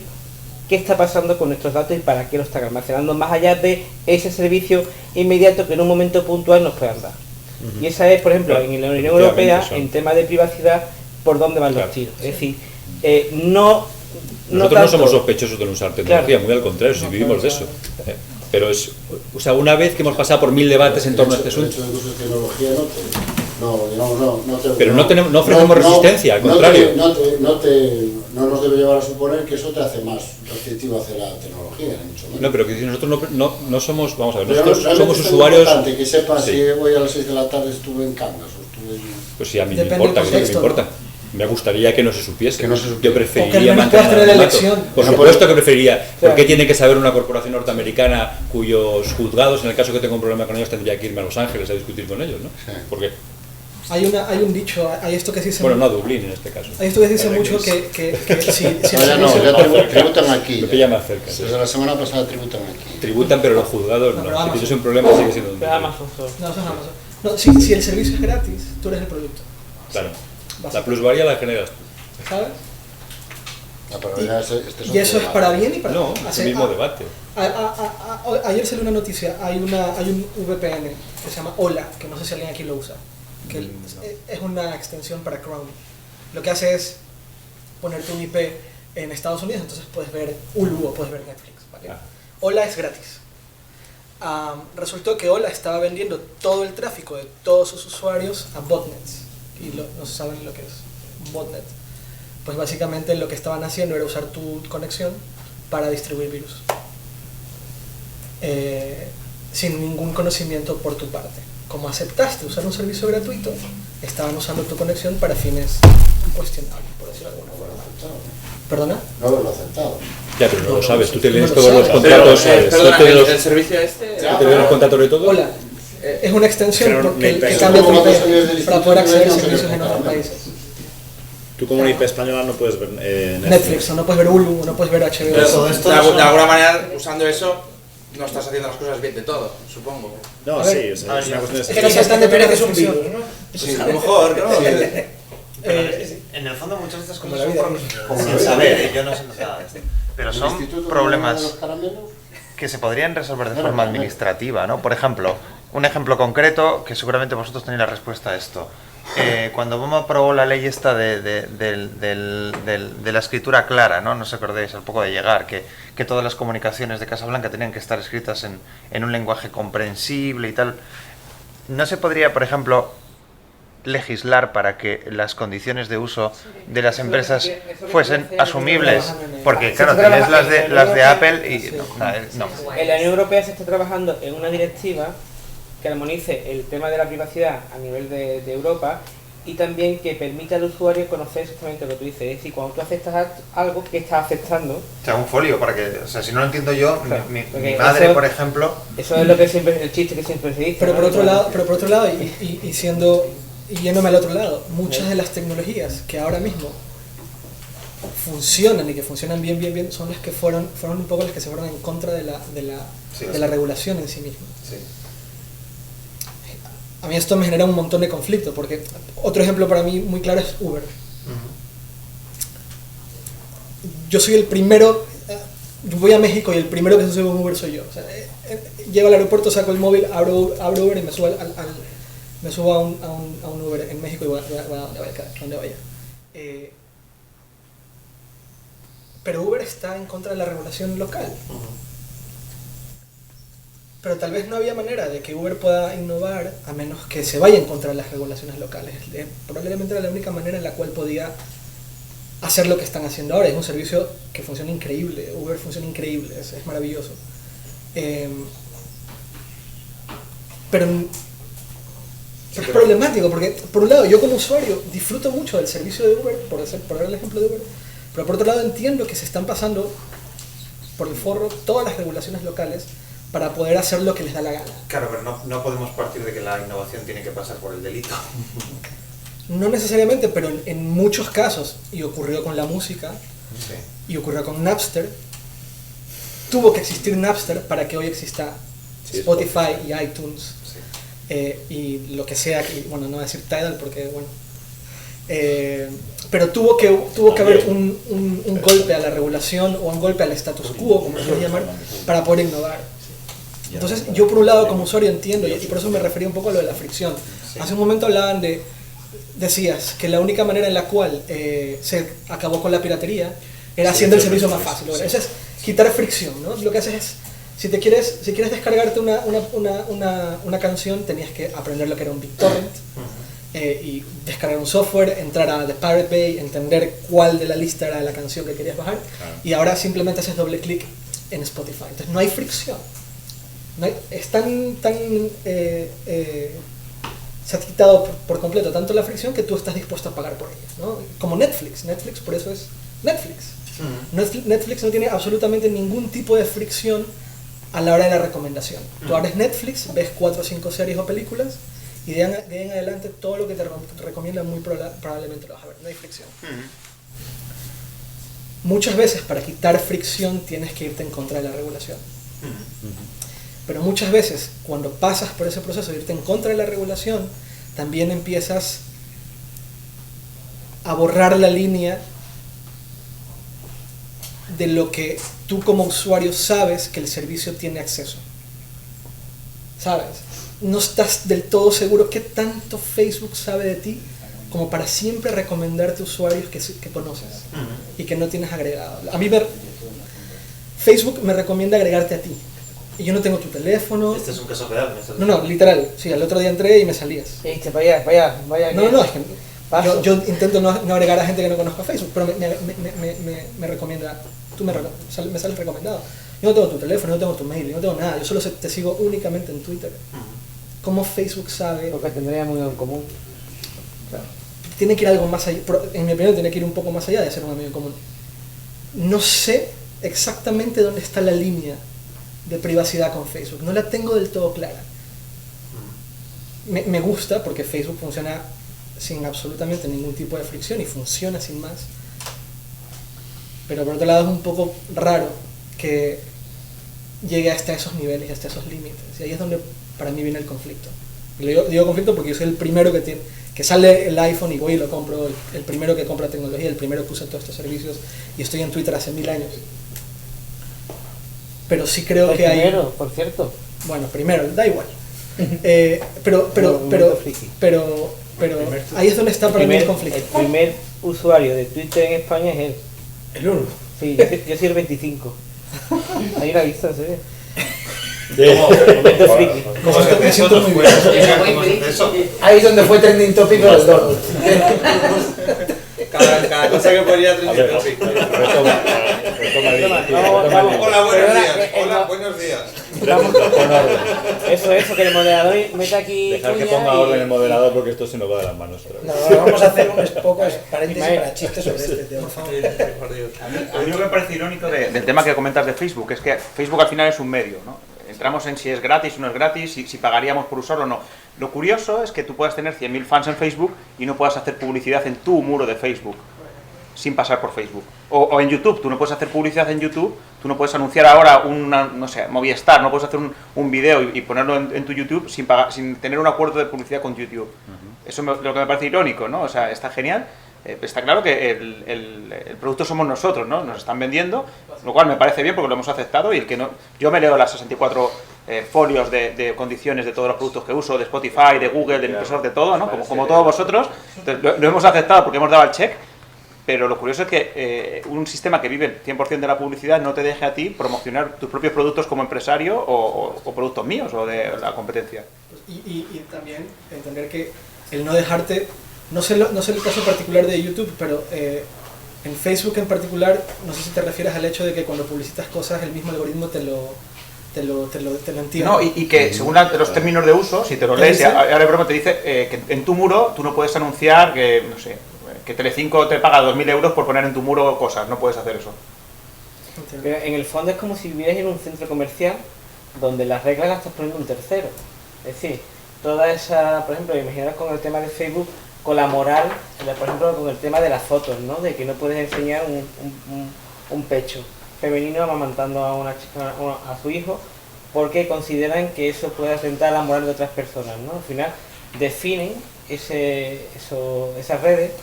qué está pasando con nuestros datos y para qué lo están almacenando, más allá de ese servicio inmediato que en un momento puntual nos puedan dar. Y esa es, por ejemplo, en la Unión Europea, en tema de privacidad, por dónde van los tiros. Es decir, nosotros no somos sospechosos de no usar tecnología, Claro. muy al contrario, si vivimos de eso. Pero es, o sea, una vez que hemos pasado por 1000 debates en torno a este asunto. El hecho de que uses tecnología Pero no ofrecemos resistencia, al contrario. No nos debe llevar a suponer que eso te hace más receptivo hacia la tecnología, ni mucho menos. No, pero que si nosotros no somos, vamos a ver, Pero nosotros realmente somos es usuarios. importante que sepas Sí. si hoy a las 6 de la tarde estuve en Cangas o estuve en... Pues sí, a mí Depende me importa, del que me contexto, importa. Me gustaría que no se supiese. Que no se supiese. Yo O que preferiría al menos mantener puedas tener la anonimato. elección. Por supuesto que preferiría. ¿Por qué tiene que saber una corporación norteamericana cuyos juzgados, en el caso que tenga un problema con ellos, tendría que irme a Los Ángeles a discutir con ellos, ¿no? Sí. Porque, Hay un dicho, hay esto que se dice. bueno, no a Dublín en este caso. Hay esto que se dice Para mucho que que si el No, ya no, servicio- ya tributan aquí. Lo pilla más cerca. sí. Desde la semana pasada tributan aquí. Tributan, pero los juzgados No, no. pero Si Amazon. tienes un problema, sigue siendo un Pero Amazon solo. No, eso es Amazon. No, si el servicio es gratis, tú eres el producto. Claro. La Básicamente. plusvalía la generas tú. ¿Sabes? Pero ya este es Y eso es otro para debate. bien y para No, mal. es el mismo debate. Ayer salió una noticia, hay un VPN que se llama Hola, que no sé si alguien aquí lo usa, que es una extensión para Chrome. Lo que hace es ponerte un IP en Estados Unidos, entonces puedes ver Hulu o puedes ver Netflix, ¿vale? Ah. Hola es gratis. Resultó que Hola estaba vendiendo todo el tráfico de todos sus usuarios a botnets, y no se saben lo que es un botnet. Pues básicamente lo que estaban haciendo era usar tu conexión para distribuir virus. Sin ningún conocimiento por tu parte. Como aceptaste usar un servicio gratuito, estaban usando tu conexión para fines cuestionables, por decirlo de alguna forma. ¿Perdona? No haberlo aceptado. Ya, pero no lo sabes. Tú te No lees lo todos los sabes. contratos, ¿sabes? Perdona, Tú te lees el servicio este... tú te lees los contratos de todo. Hola, es una extensión Pero que Netflix, cambia tu como cuando salías del IP para poder instituto, acceder a no servicios sabías en otros cómo países. Tú como una IP española no puedes ver Netflix, o no puedes ver Hulu, o no puedes ver HBO. Pero todo esto de, es de alguna manera, usando eso, no estás haciendo las cosas bien de todo, supongo. No, A sí, ver, o sea, es una cuestión es de... que no se están de tener que es un virus, Pues a lo mejor, ¿no? En el fondo muchas de estas Como cosas la son vida Como sin la vida. saber, yo no sé nada de esto. Pero El son Instituto problemas de los Caramelos. que se podrían resolver de Bueno, forma bueno. administrativa, ¿no? Por ejemplo, un ejemplo concreto que seguramente vosotros tenéis la respuesta a esto. Cuando Obama aprobó la ley esta de la escritura clara, ¿no? No os acordéis, al poco de llegar, que todas las comunicaciones de Casa Blanca tenían que estar escritas en un lenguaje comprensible y tal. ¿No se podría, por ejemplo, legislar para que las condiciones de uso de las empresas fuesen asumibles? Porque, claro, tienes las de Apple y... No. En la Unión Europea se está trabajando en una directiva que armonice el tema de la privacidad a nivel de Europa y también que permita al usuario conocer exactamente lo que tú dices. Es decir, cuando tú aceptas algo, ¿qué estás aceptando? O sea, un folio para que... O sea, si no lo entiendo yo, Claro, mi porque madre, eso- por ejemplo... Eso es lo que siempre, el chiste que siempre se dice. Pero ¿no? por otro lado, y yéndome al otro lado, muchas de las tecnologías que ahora mismo funcionan y que funcionan bien, son las que fueron un poco las que se fueron en contra de la regulación en sí misma. Sí. A mí esto me genera un montón de conflicto, porque otro ejemplo para mí muy claro es Uber. Yo soy el primero, yo voy a México y el primero que se sube a un Uber soy yo. O sea, llego al aeropuerto, saco el móvil, abro Uber y me subo, me subo a un Uber en México y voy a donde vaya. Pero Uber está en contra de la regulación local. Pero tal vez no había manera de que Uber pueda innovar a menos que se vaya en contra de las regulaciones locales. Probablemente era la única manera en la cual podía hacer lo que están haciendo ahora. Es un servicio que funciona increíble. Uber funciona increíble, es maravilloso. Pero es problemático porque, por un lado, yo como usuario disfruto mucho del servicio de Uber, por dar el ejemplo de Uber, pero por otro lado entiendo que se están pasando por el forro todas las regulaciones locales para poder hacer lo que les da la gana. Claro, pero no podemos partir de que la innovación tiene que pasar por el delito. No necesariamente, pero en muchos casos, y ocurrió con la música, Sí. y ocurrió con Napster, tuvo que existir Napster para que hoy exista Spotify y iTunes, y lo que sea, bueno, no voy a decir Tidal porque, bueno, pero tuvo que haber un golpe a la regulación o un golpe al status quo, como se quiere llamar, para poder innovar. Entonces, yo por un lado como usuario entiendo, y por eso me refería un poco a lo de la fricción. Hace un momento decías que la única manera en la cual se acabó con la piratería era haciendo el servicio más fácil. Bueno, eso es quitar fricción, ¿no? Lo que haces es, si quieres descargarte una canción, tenías que aprender lo que era un BitTorrent, y descargar un software, entrar a The Pirate Bay, entender cuál de la lista era la canción que querías bajar, y ahora simplemente haces doble clic en Spotify. Entonces no hay fricción. Es se ha quitado por completo tanto la fricción que tú estás dispuesto a pagar por ella, ¿no? Como Netflix por eso es Netflix. Netflix no tiene absolutamente ningún tipo de fricción a la hora de la recomendación. Tú abres Netflix, ves 4 o 5 series o películas y de ahí en adelante todo lo que te recomiendan muy probablemente lo vas a ver, no hay fricción. Muchas veces para quitar fricción tienes que irte en contra de la regulación. Pero muchas veces, cuando pasas por ese proceso de irte en contra de la regulación, también empiezas a borrar la línea de lo que tú como usuario sabes que el servicio tiene acceso. ¿Sabes? No estás del todo seguro qué tanto Facebook sabe de ti como para siempre recomendarte usuarios que conoces y que no tienes agregado. A mí Facebook me recomienda agregarte a ti. Y yo no tengo tu teléfono. Este es un caso real. No, literal. Sí, el otro día entré y me salías. Y dice, vaya. No, es que yo intento no agregar a gente que no conozco a Facebook, pero me recomienda, me sales recomendado. Yo no tengo tu teléfono, no tengo tu mail, yo no tengo nada, yo solo te sigo únicamente en Twitter. ¿Cómo Facebook sabe? Porque tendría muy en común. Claro. Tiene que ir algo más allá, en mi opinión tiene que ir un poco más allá de ser un amigo en común. No sé exactamente dónde está la línea de privacidad con Facebook, no la tengo del todo clara. Me gusta porque Facebook funciona sin absolutamente ningún tipo de fricción y funciona sin más, pero por otro lado es un poco raro que llegue hasta esos niveles y hasta esos límites, y ahí es donde para mí viene el conflicto. Y digo conflicto porque yo soy el primero que sale el iPhone y voy y lo compro, el primero que compra tecnología, el primero que usa todos estos servicios, y estoy en Twitter hace 1000 años. Pero sí creo que hay... Primero, por cierto. Bueno, primero, da igual. Pero ahí es donde está para mí el conflicto. El primer usuario de Twitter en España es él. ¿El 1? Sí, yo soy el 25. Hay una vista, ¿en serio? Momento friki. Me siento muy bien. Ahí es donde fue trending topic los dos. Cada cosa que ponía trending topic. Hola, buenos días. Hola, buenos días. Eso, que el moderador meta aquí. Dejar que ponga orden el moderador porque esto se nos va de las manos. No, vamos a hacer unos pocos paréntesis para chistes sobre este tema. A mí lo que me parece irónico del tema que comentas de Facebook es que Facebook al final es un medio, ¿no? Entramos en si es gratis o no es gratis, si pagaríamos por usarlo o no. Lo curioso es que tú puedas tener 100.000 fans en Facebook y no puedas hacer publicidad en tu muro de Facebook sin pasar por Facebook. O en YouTube, tú no puedes hacer publicidad en YouTube, tú no puedes anunciar ahora no sé, Movistar, no puedes hacer un video y ponerlo en tu YouTube sin tener un acuerdo de publicidad con YouTube. Eso es lo que me parece irónico, ¿no? O sea, está genial. Está claro que el producto somos nosotros, ¿no? Nos están vendiendo, lo cual me parece bien porque lo hemos aceptado y el que no... Yo me leo las 64 folios de condiciones de todos los productos que uso, de Spotify, de Google, de Microsoft, de todo, ¿no? Como todos vosotros. Entonces, lo hemos aceptado porque hemos dado el check, pero lo curioso es que un sistema que vive 100% de la publicidad no te deje a ti promocionar tus propios productos como empresario o productos míos o de la competencia. Y también entender que el no dejarte... No sé el caso particular de YouTube, pero en Facebook en particular, no sé si te refieres al hecho de que cuando publicitas cosas, el mismo algoritmo te lo entiende. No, y que según los términos de uso, si te lo lees, ahora de broma te dice que en tu muro tú no puedes anunciar que, no sé, que Telecinco te paga 2.000 euros por poner en tu muro cosas, no puedes hacer eso. Pero en el fondo es como si vivieras en un centro comercial donde las reglas las estás poniendo un tercero. Es decir, toda esa, por ejemplo, imaginaros con el tema de Facebook, con la moral, por ejemplo, con el tema de las fotos, ¿no? De que no puedes enseñar un pecho femenino amamantando a su hijo porque consideran que eso puede atentar la moral de otras personas, ¿no? Al final definen esas redes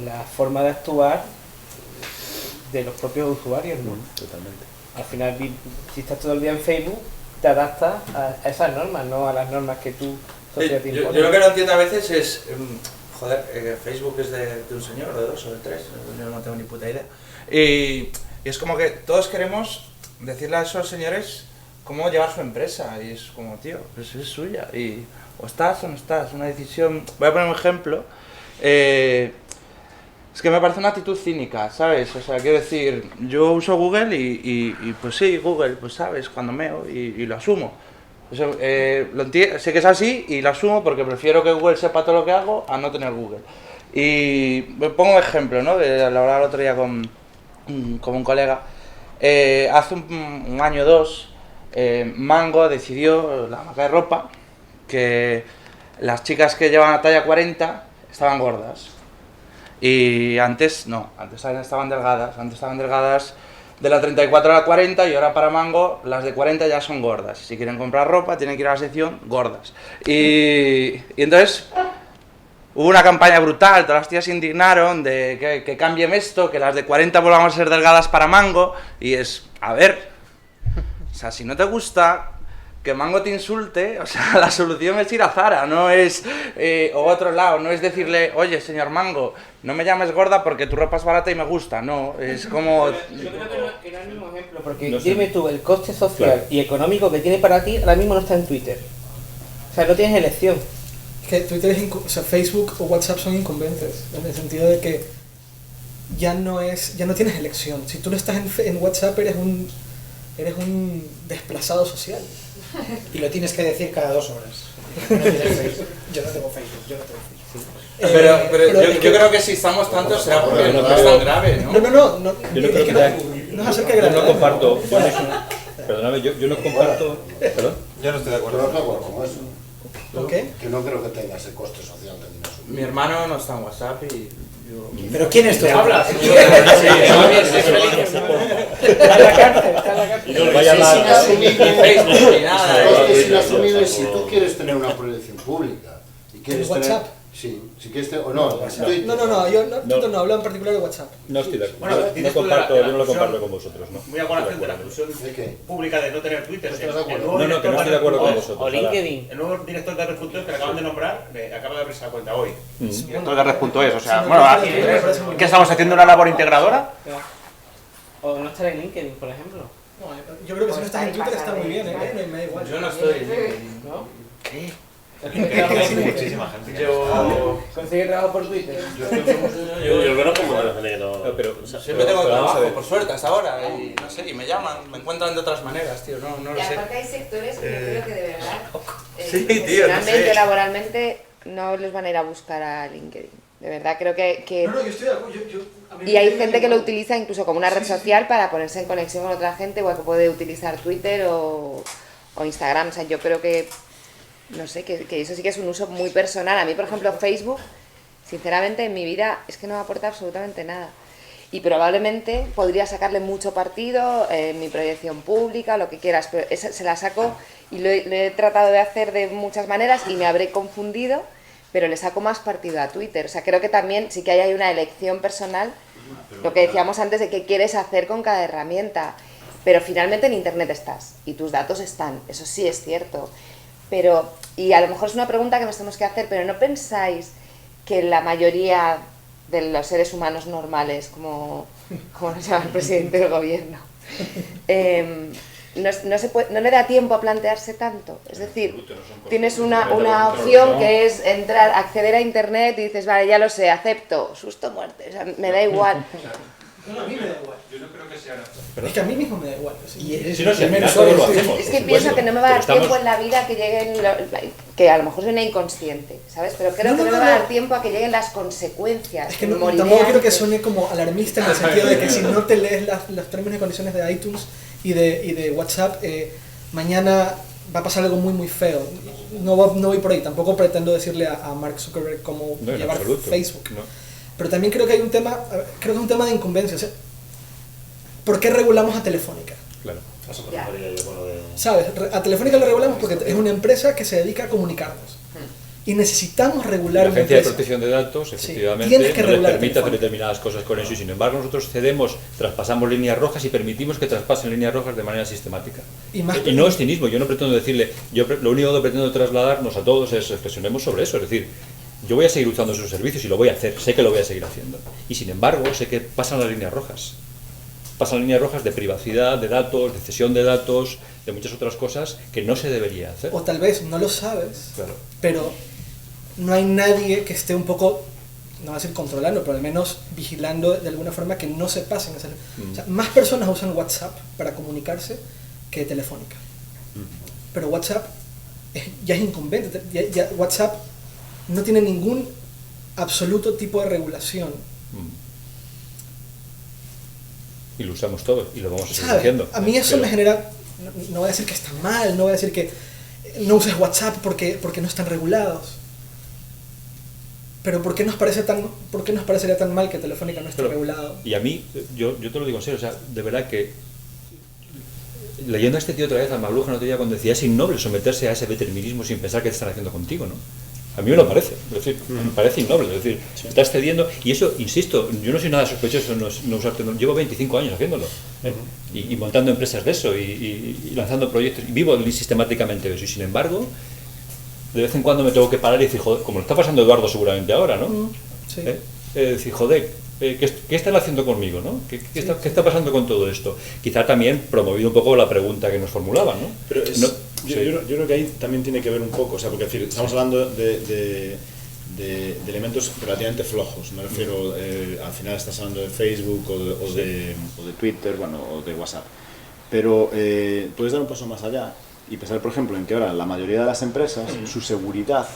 la forma de actuar de los propios usuarios, ¿no? Totalmente. Al final, si estás todo el día en Facebook, te adaptas a esas normas, no a las normas que tú... Yo lo que no entiendo a veces es, Facebook es de un señor, de dos o de tres, yo no tengo ni puta idea. Y es como que todos queremos decirle a esos señores cómo llevar su empresa. Y es como, tío, pues es suya. Y o estás o no estás, una decisión... Voy a poner un ejemplo. Es que me parece una actitud cínica, ¿sabes? O sea, quiero decir, yo uso Google y pues sí, Google, pues sabes, cuando meo y lo asumo. Eso, sé que es así y lo asumo porque prefiero que Google sepa todo lo que hago a no tener Google. Y me pongo un ejemplo, ¿no? Lo hablaba el otro día con un colega. Hace un año o dos, Mango decidió, la marca de ropa, que las chicas que llevaban la talla 40 estaban gordas. Y antes no, antes estaban delgadas de la 34 a la 40 y ahora para Mango las de 40 ya son gordas. Si quieren comprar ropa tienen que ir a la sección gordas. Y entonces hubo una campaña brutal, todas las tías se indignaron de que cambien esto, que las de 40 volvamos a ser delgadas para Mango, y es, a ver, o sea, si no te gusta que Mango te insulte, o sea, la solución es ir a Zara, no es, o otro lado, no es decirle, oye, señor Mango, no me llames gorda porque tu ropa es barata y me gusta, no, es como... Yo creo que no es el mismo ejemplo, porque dime tú, el coste social y económico que tiene para ti ahora mismo no está en Twitter. O sea, no tienes elección. Es que Twitter o sea, Facebook o WhatsApp son incumbentes, en el sentido de que ya no tienes elección. Si tú no estás en WhatsApp eres un desplazado social. Y lo tienes que decir cada 2 horas. No tienes Facebook. Yo no tengo Facebook, yo no tengo Facebook. Pero yo creo que si estamos tantos será porque no es tan grave, ¿no? No, Yo no creo que no es acerca de yo no gravedad. comparto. Perdóname, yo no comparto. ¿Perdón? Yo no estoy de acuerdo. No estoy de acuerdo con eso. ¿Por qué? Que no creo que tenga ese coste social que tiene su Mi hermano no está en WhatsApp y yo... ¿Pero quién es tu habla? Está en la cárcel. Y no vaya a Es dar. inasumible. Ni Facebook ni nada. El coste es inasumible si tú quieres tener una proyección pública y quieres ¿En WhatsApp? tener... Sí, si quieres tener... O no, Twitter no, hablo en particular de WhatsApp. No estoy de acuerdo. Bueno, No tienes tú comparto, la yo no lo opción comparto con vosotros, ¿no? Muy a colación de la exclusión ¿De qué? pública de no tener Twitter. ¿Estás de acuerdo? nuevo No, que no estoy de acuerdo con vosotros. O LinkedIn. El nuevo director de Refuturo que le acaban de nombrar acaba de abrirse la cuenta hoy. Director de Red.es, o sea, Sí, bueno, no, me parece muy ¿qué bien. estamos haciendo una labor integradora? O no estar en LinkedIn, por ejemplo. No, yo creo que si no estás en Twitter está muy bien, me da igual. Yo no estoy en LinkedIn. ¿No? ¿Qué? Muchísima gente. Yo Consigue trabajo por Twitter. Yo conozco mucha gente que no... No, pero, siempre tengo pero vamos a trabajo, ver. por suerte, hasta ahora. Y no sé, y me llaman, me encuentran de otras maneras, tío, no Y lo sé. aparte hay sectores que yo creo que de verdad, Sí, tío, no profesionalmente, sé. laboralmente, no les van a ir a buscar a LinkedIn. De verdad, creo que... No, yo estoy de acuerdo. A mí Y me hay viene gente que lo igual. utiliza incluso como una red social para ponerse en conexión con otra gente, igual que puede utilizar Twitter o Instagram. O sea, yo creo que, no sé, que eso sí que es un uso muy personal. A mí, por ejemplo, Facebook, sinceramente, en mi vida es que no me aporta absolutamente nada. Y probablemente podría sacarle mucho partido en mi proyección pública, lo que quieras, pero se la saco y lo he tratado de hacer de muchas maneras y me habré confundido, pero le saco más partido a Twitter. O sea, creo que también sí que hay una elección personal, lo que decíamos antes de qué quieres hacer con cada herramienta. Pero finalmente en Internet estás y tus datos están, eso sí es cierto. Pero, y a lo mejor es una pregunta que nos tenemos que hacer, pero ¿no pensáis que la mayoría de los seres humanos normales, como nos llama el presidente del gobierno, no le da tiempo a plantearse tanto? Es decir, tienes una opción que es acceder a Internet y dices, vale, ya lo sé, acepto, susto, muerte, o sea, me da igual. No, a mí me da igual. Yo no creo que sea... Es que a mí mismo me da igual. Pues, Y eres Si no, si al el final primero todos lo solo. hacemos. Es por que pienso supuesto, que no me va a dar pero tiempo estamos- en la vida que lleguen, que a lo mejor suena inconsciente, ¿sabes? Pero creo No, que no, no me no, va a no. dar tiempo a que lleguen las consecuencias. Es que morideras, tampoco quiero que suene como alarmista en el sentido de que si no te lees los términos y condiciones de iTunes y de WhatsApp, mañana va a pasar algo muy muy feo. No voy por ahí, tampoco pretendo decirle a Mark Zuckerberg cómo No, en llevar absoluto. Facebook. No. Pero también creo que hay un tema, creo que es un tema de incumbencia. O sea, ¿por qué regulamos a Telefónica? Claro. Eso me refería yo con lo de... ¿Sabes? A Telefónica lo regulamos porque es una empresa que se dedica a comunicarnos. Y necesitamos regular La una Agencia de empresa. Protección de Datos, Sí, efectivamente, tienes que no les regular permite hacer Telefónica. determinadas cosas con eso y sin embargo nosotros cedemos, traspasamos líneas rojas y permitimos que traspasen líneas rojas de manera sistemática. Y más Y no es cinismo, yo no pretendo decirle, lo único que pretendo trasladarnos a todos es reflexionemos sobre eso, es decir, yo voy a seguir usando esos servicios y lo voy a hacer, sé que lo voy a seguir haciendo. Y sin embargo, sé que pasan las líneas rojas. Pasan líneas rojas de privacidad, de datos, de cesión de datos, de muchas otras cosas que no se debería hacer. O tal vez no lo sabes, Claro. pero no hay nadie que esté un poco, no va a decir controlando, pero al menos vigilando de alguna forma que no se pasen. O sea, más personas usan WhatsApp para comunicarse que Telefónica. Pero WhatsApp ya es incumbente. Ya WhatsApp no tiene ningún absoluto tipo de regulación. Y lo usamos todos y lo vamos a seguir ¿Sabes? haciendo. A mí eso Pero- me genera, no voy a decir que está mal, no voy a decir que no uses WhatsApp porque no están regulados. Pero ¿por qué nos parecería tan mal que Telefónica no esté Pero- regulado? Y a mí, yo te lo digo en serio, o sea, de verdad que leyendo a este tío otra vez, a Magluja, no te diga cuando decía, es innoble someterse a ese determinismo sin pensar qué te están haciendo contigo, ¿no? A mí me lo parece, es decir, me parece innoble, es decir, estás cediendo, y eso, insisto, yo no soy nada sospechoso en no usar tecnología, llevo 25 años haciéndolo, y montando empresas de eso, y lanzando proyectos, y vivo sistemáticamente de eso, y sin embargo, de vez en cuando me tengo que parar y decir, joder, como lo está pasando Eduardo seguramente ahora, ¿no? Sí. Decir, joder, ¿qué están haciendo conmigo, no? ¿Qué está pasando con todo esto? Quizá también promovido un poco la pregunta que nos formulaban, ¿no? Pero yo creo que ahí también tiene que ver un poco, o sea, porque decir, estamos hablando de elementos relativamente flojos, me refiero, al final estás hablando de Facebook o de Twitter, bueno, o de WhatsApp, pero puedes dar un paso más allá y pensar, por ejemplo, en que ahora la mayoría de las empresas, su seguridad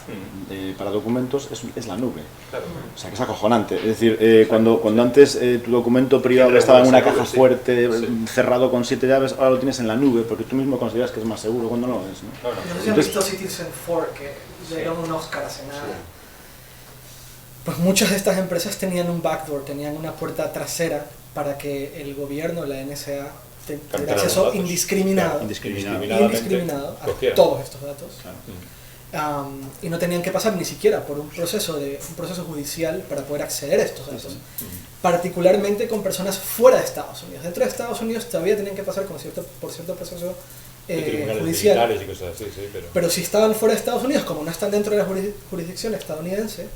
para documentos es la nube. Claro. O sea, que es acojonante. Es decir, cuando antes tu documento privado estaba en una caja fuerte, cerrado con 7 llaves, ahora lo tienes en la nube, porque tú mismo consideras que es más seguro cuando no lo es, ¿no? Claro. No sé si han visto Citizen 4, que le dieron un Oscar hace nada. Pues muchas de estas empresas tenían un backdoor, tenían una puerta trasera para que el gobierno, la NSA, tener acceso indiscriminado a todos estos datos. Claro. Y no tenían que pasar ni siquiera por un proceso judicial para poder acceder a estos datos. Particularmente con personas fuera de Estados Unidos. Dentro de Estados Unidos todavía tenían que pasar por cierto proceso judicial. Y cosas así, sí, pero si estaban fuera de Estados Unidos, como no están dentro de la jurisdicción estadounidense,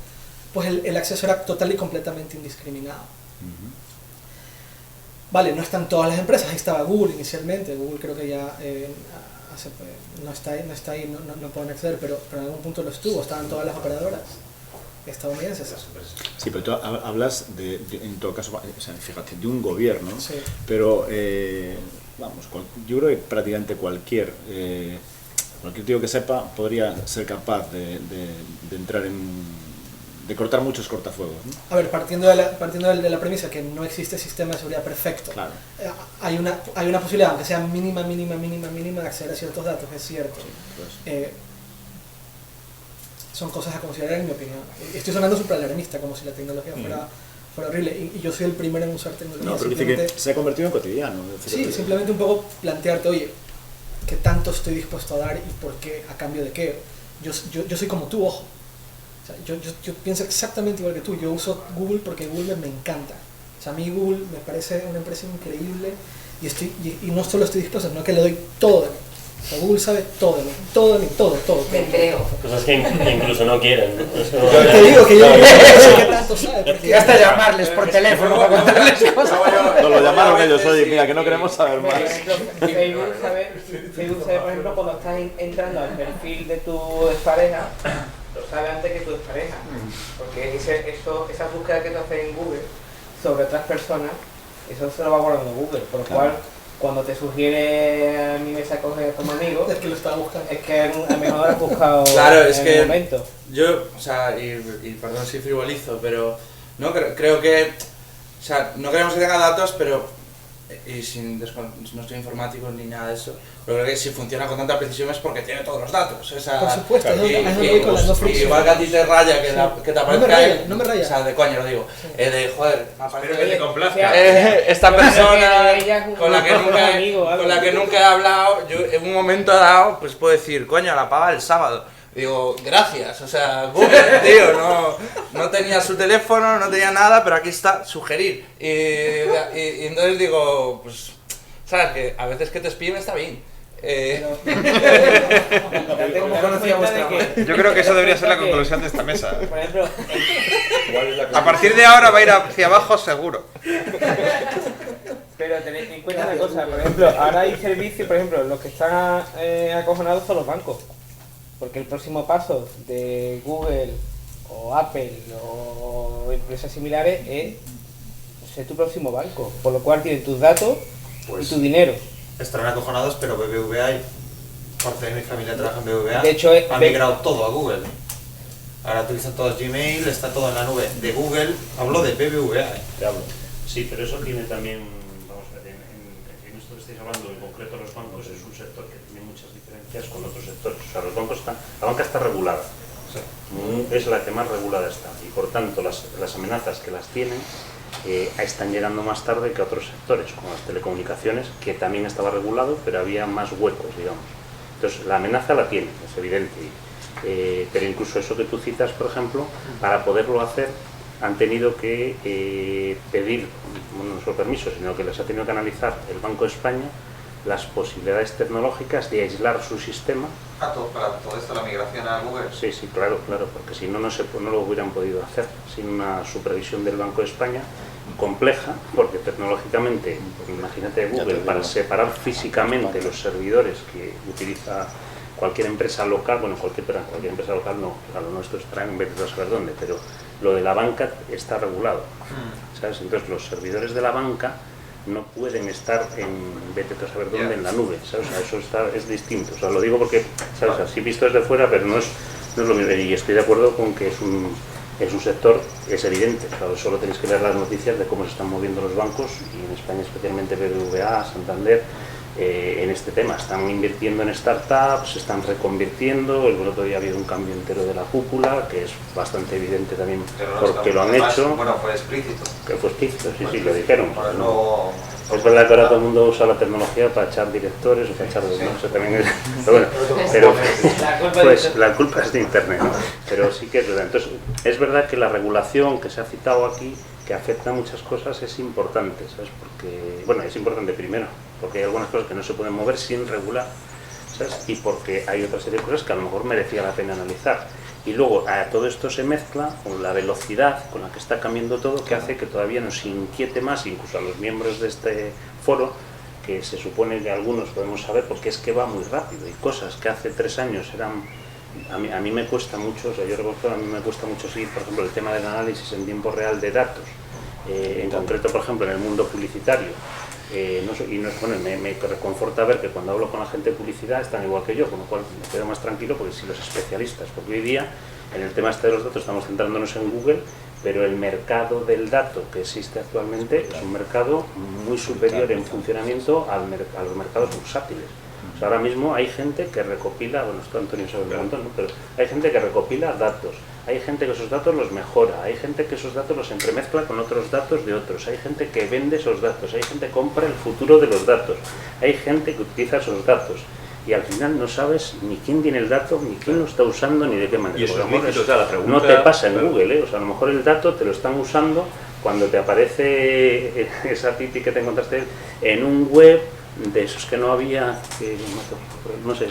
pues el acceso era total y completamente indiscriminado. Vale, no están todas las empresas, ahí estaba Google inicialmente, Google creo que ya no está ahí, no pueden acceder, pero en algún punto lo estuvo, estaban todas las operadoras estadounidenses. Sí, pero tú hablas en todo caso, o sea, fíjate, de un gobierno, sí. Pero vamos, yo creo que prácticamente cualquier tío que sepa podría ser capaz de entrar de cortar muchos cortafuegos, ¿no? A ver, partiendo de la premisa que no existe sistema de seguridad perfecto, claro. Hay una posibilidad, aunque sea mínima, de acceder a ciertos datos, es cierto. Sí, pues. Son cosas a considerar en mi opinión. Estoy sonando súper alarmista, como si la tecnología fuera horrible, y yo soy el primero en usar tecnología. No, pero dice que se ha convertido en cotidiano. Sí, simplemente un poco plantearte, oye, ¿qué tanto estoy dispuesto a dar y por qué, a cambio de qué? Yo soy como tú, ojo. O sea, yo pienso exactamente igual que tú. Yo uso Google porque Google me encanta. O sea, a mí Google me parece una empresa increíble y no solo estoy dispuesto, sino que le doy todo de mí. O sea, Google sabe todo de mí, todo. Me creo. Cosas que incluso no quieren, ¿no? Yo te digo que yo no sé qué tanto sabe. Porque ya hasta llamarles por teléfono para contarles cosas. Nos lo llamaron ellos, oye, mira, que no queremos saber más. Facebook sabe, por ejemplo, cuando estás entrando al perfil de tu expareja, lo sabe antes que tu expareja, porque esa búsqueda que tú haces en Google sobre otras personas, eso se lo va guardando Google, por lo cual cuando te sugiere a mí me saco como amigo, es que lo estaba buscando, es que a lo mejor lo has buscado claro, es en que el momento. Yo, o sea, y perdón si frivolizo, pero no creo que, o sea, no queremos que tenga datos, pero y no soy informático ni nada de eso, pero creo que si funciona con tanta precisión es porque tiene todos los datos. O sea, por supuesto, y igual que a ti te raya que te aparezca no me raya. O sea, de coño lo digo, de joder, me espero que te complazca. Esta persona con la que nunca he hablado, yo en un momento dado pues puedo decir, coño, la pava el sábado. Digo, gracias, o sea, Google, tío, no tenía su teléfono, no tenía nada, pero aquí está, sugerir. Y entonces digo, pues, sabes, que a veces que te espíen está bien. ¿Cómo conocía vuestra madre? Yo creo que eso debería ser la conclusión de esta mesa. Por ejemplo, a partir de ahora va a ir hacia abajo seguro. Pero tened en cuenta una cosa, por ejemplo, ahora hay servicios, por ejemplo, los que están acojonados son los bancos. Porque el próximo paso de Google o Apple o empresas similares es ser tu próximo banco, por lo cual tienen tus datos y tu dinero. Estarán acojonados, pero BBVA y parte de mi familia trabaja en BBVA. De hecho, han migrado todo a Google. Ahora utilizan todos Gmail, está todo en la nube de Google. Hablo de BBVA. Te hablo. Sí, pero eso tiene también, vamos a ver, en esto que estáis hablando, en concreto los bancos, es un sector que tiene muchas diferencias con otros sectores. O sea, la banca está regulada, es la que más regulada está, y por tanto las amenazas que las tienen están llegando más tarde que otros sectores, como las telecomunicaciones, que también estaba regulado, pero había más huecos, digamos. Entonces, la amenaza la tiene, es evidente. Pero incluso eso que tú citas, por ejemplo, para poderlo hacer han tenido que pedir, no solo permiso, sino que les ha tenido que analizar el Banco de España las posibilidades tecnológicas de aislar su sistema. Para todo esto, la migración a Google. Sí, claro, porque si no, no lo hubieran podido hacer sin una supervisión del Banco de España compleja, porque tecnológicamente, imagínate Google, para separar físicamente los servidores que utiliza cualquier empresa local, bueno, cualquier empresa local no, lo nuestro estará en vez de saber dónde, pero lo de la banca está regulado, ¿sabes? Entonces los servidores de la banca no pueden estar vete a saber dónde, en la nube, ¿sabes? O sea, eso es distinto, o sea, lo digo porque, ¿sabes? Así visto desde fuera, pero no es lo mismo, y estoy de acuerdo con que es un sector, es evidente, o sea, solo tenéis que leer las noticias de cómo se están moviendo los bancos, y en España especialmente BBVA, Santander, en este tema, están invirtiendo en startups, se están reconvirtiendo, el otro día ha habido un cambio entero de la cúpula, que es bastante evidente también porque lo han hecho. Bueno, fue explícito. Que fue explícito, sí, lo dijeron. Es verdad que ahora todo el mundo usa la tecnología para echar directores o para echar... ¿no? Eso también es, pero la culpa es de Internet, ¿no? Pero sí que es verdad. Entonces, es verdad que la regulación que se ha citado aquí, que afecta a muchas cosas, es importante, ¿sabes? Porque, bueno, es importante primero, porque hay algunas cosas que no se pueden mover sin regular, ¿sabes? Y porque hay otra serie de cosas que a lo mejor merecía la pena analizar. Y luego a todo esto se mezcla con la velocidad con la que está cambiando todo, que hace que todavía nos inquiete más, incluso a los miembros de este foro, que se supone que algunos podemos saber, porque es que va muy rápido, y cosas que hace 3 años eran... A mí me cuesta mucho, o sea, yo reconozco, a mí me cuesta mucho seguir, por ejemplo, el tema del análisis en tiempo real de datos, en concreto, por ejemplo, en el mundo publicitario. Me reconforta ver que cuando hablo con la gente de publicidad están igual que yo, con lo cual me quedo más tranquilo, porque si los especialistas, porque hoy día en el tema este de los datos estamos centrándonos en Google, pero el mercado del dato que existe actualmente es un mercado muy superior en funcionamiento a los mercados bursátiles. O sea, ahora mismo hay gente que recopila, bueno, esto Antonio sabe un montón, ¿no? Pero hay gente que recopila datos, hay gente que esos datos los mejora, hay gente que esos datos los entremezcla con otros datos de otros, hay gente que vende esos datos, hay gente que compra el futuro de los datos, hay gente que utiliza esos datos, y al final no sabes ni quién tiene el dato, ni quién lo está usando, ni de qué manera. Y eso la pregunta, no te pasa en Google, ¿eh? O sea, a lo mejor el dato te lo están usando cuando te aparece esa pipi que te encontraste en un web de esos que no había, no sé,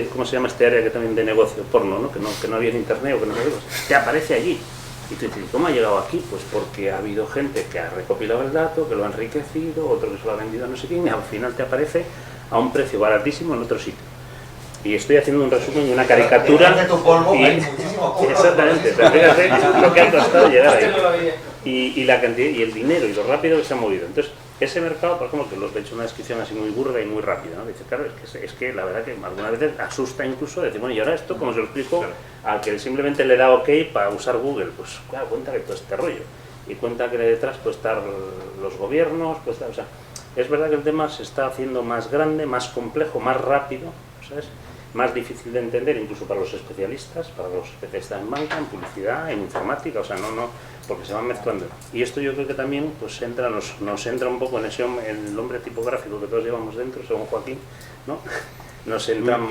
¿cómo se llama este área que también de negocio? Porno, ¿no? Que no había en internet o que no sabemos. Te aparece allí. Y tú dices, ¿cómo ha llegado aquí? Pues porque ha habido gente que ha recopilado el dato, que lo ha enriquecido, otro que se lo ha vendido a no sé quién, y al final te aparece a un precio baratísimo en otro sitio. Y estoy haciendo un resumen y una caricatura. De tu polvo, hay muchísimo polvo. Exactamente, pero fíjate lo que ha costado llegar ahí. Y la cantidad, y el dinero, y lo rápido que se ha movido. Entonces, ese mercado, por ejemplo, que los he hecho una descripción así muy burda y muy rápida, ¿no? Dice, claro, es que la verdad que algunas veces asusta incluso decir, bueno, y ahora esto, ¿cómo se lo explico al que simplemente le da OK para usar Google? Pues claro, cuenta que todo este rollo. Y cuenta que detrás puede estar los gobiernos, puede estar, o sea, es verdad que el tema se está haciendo más grande, más complejo, más rápido, ¿sabes? Más difícil de entender incluso para los especialistas en banca, en publicidad, en informática, o sea, no, porque se van mezclando. Y esto yo creo que también pues nos entra un poco en el hombre tipográfico que todos llevamos dentro, según Joaquín, ¿no? Nos entran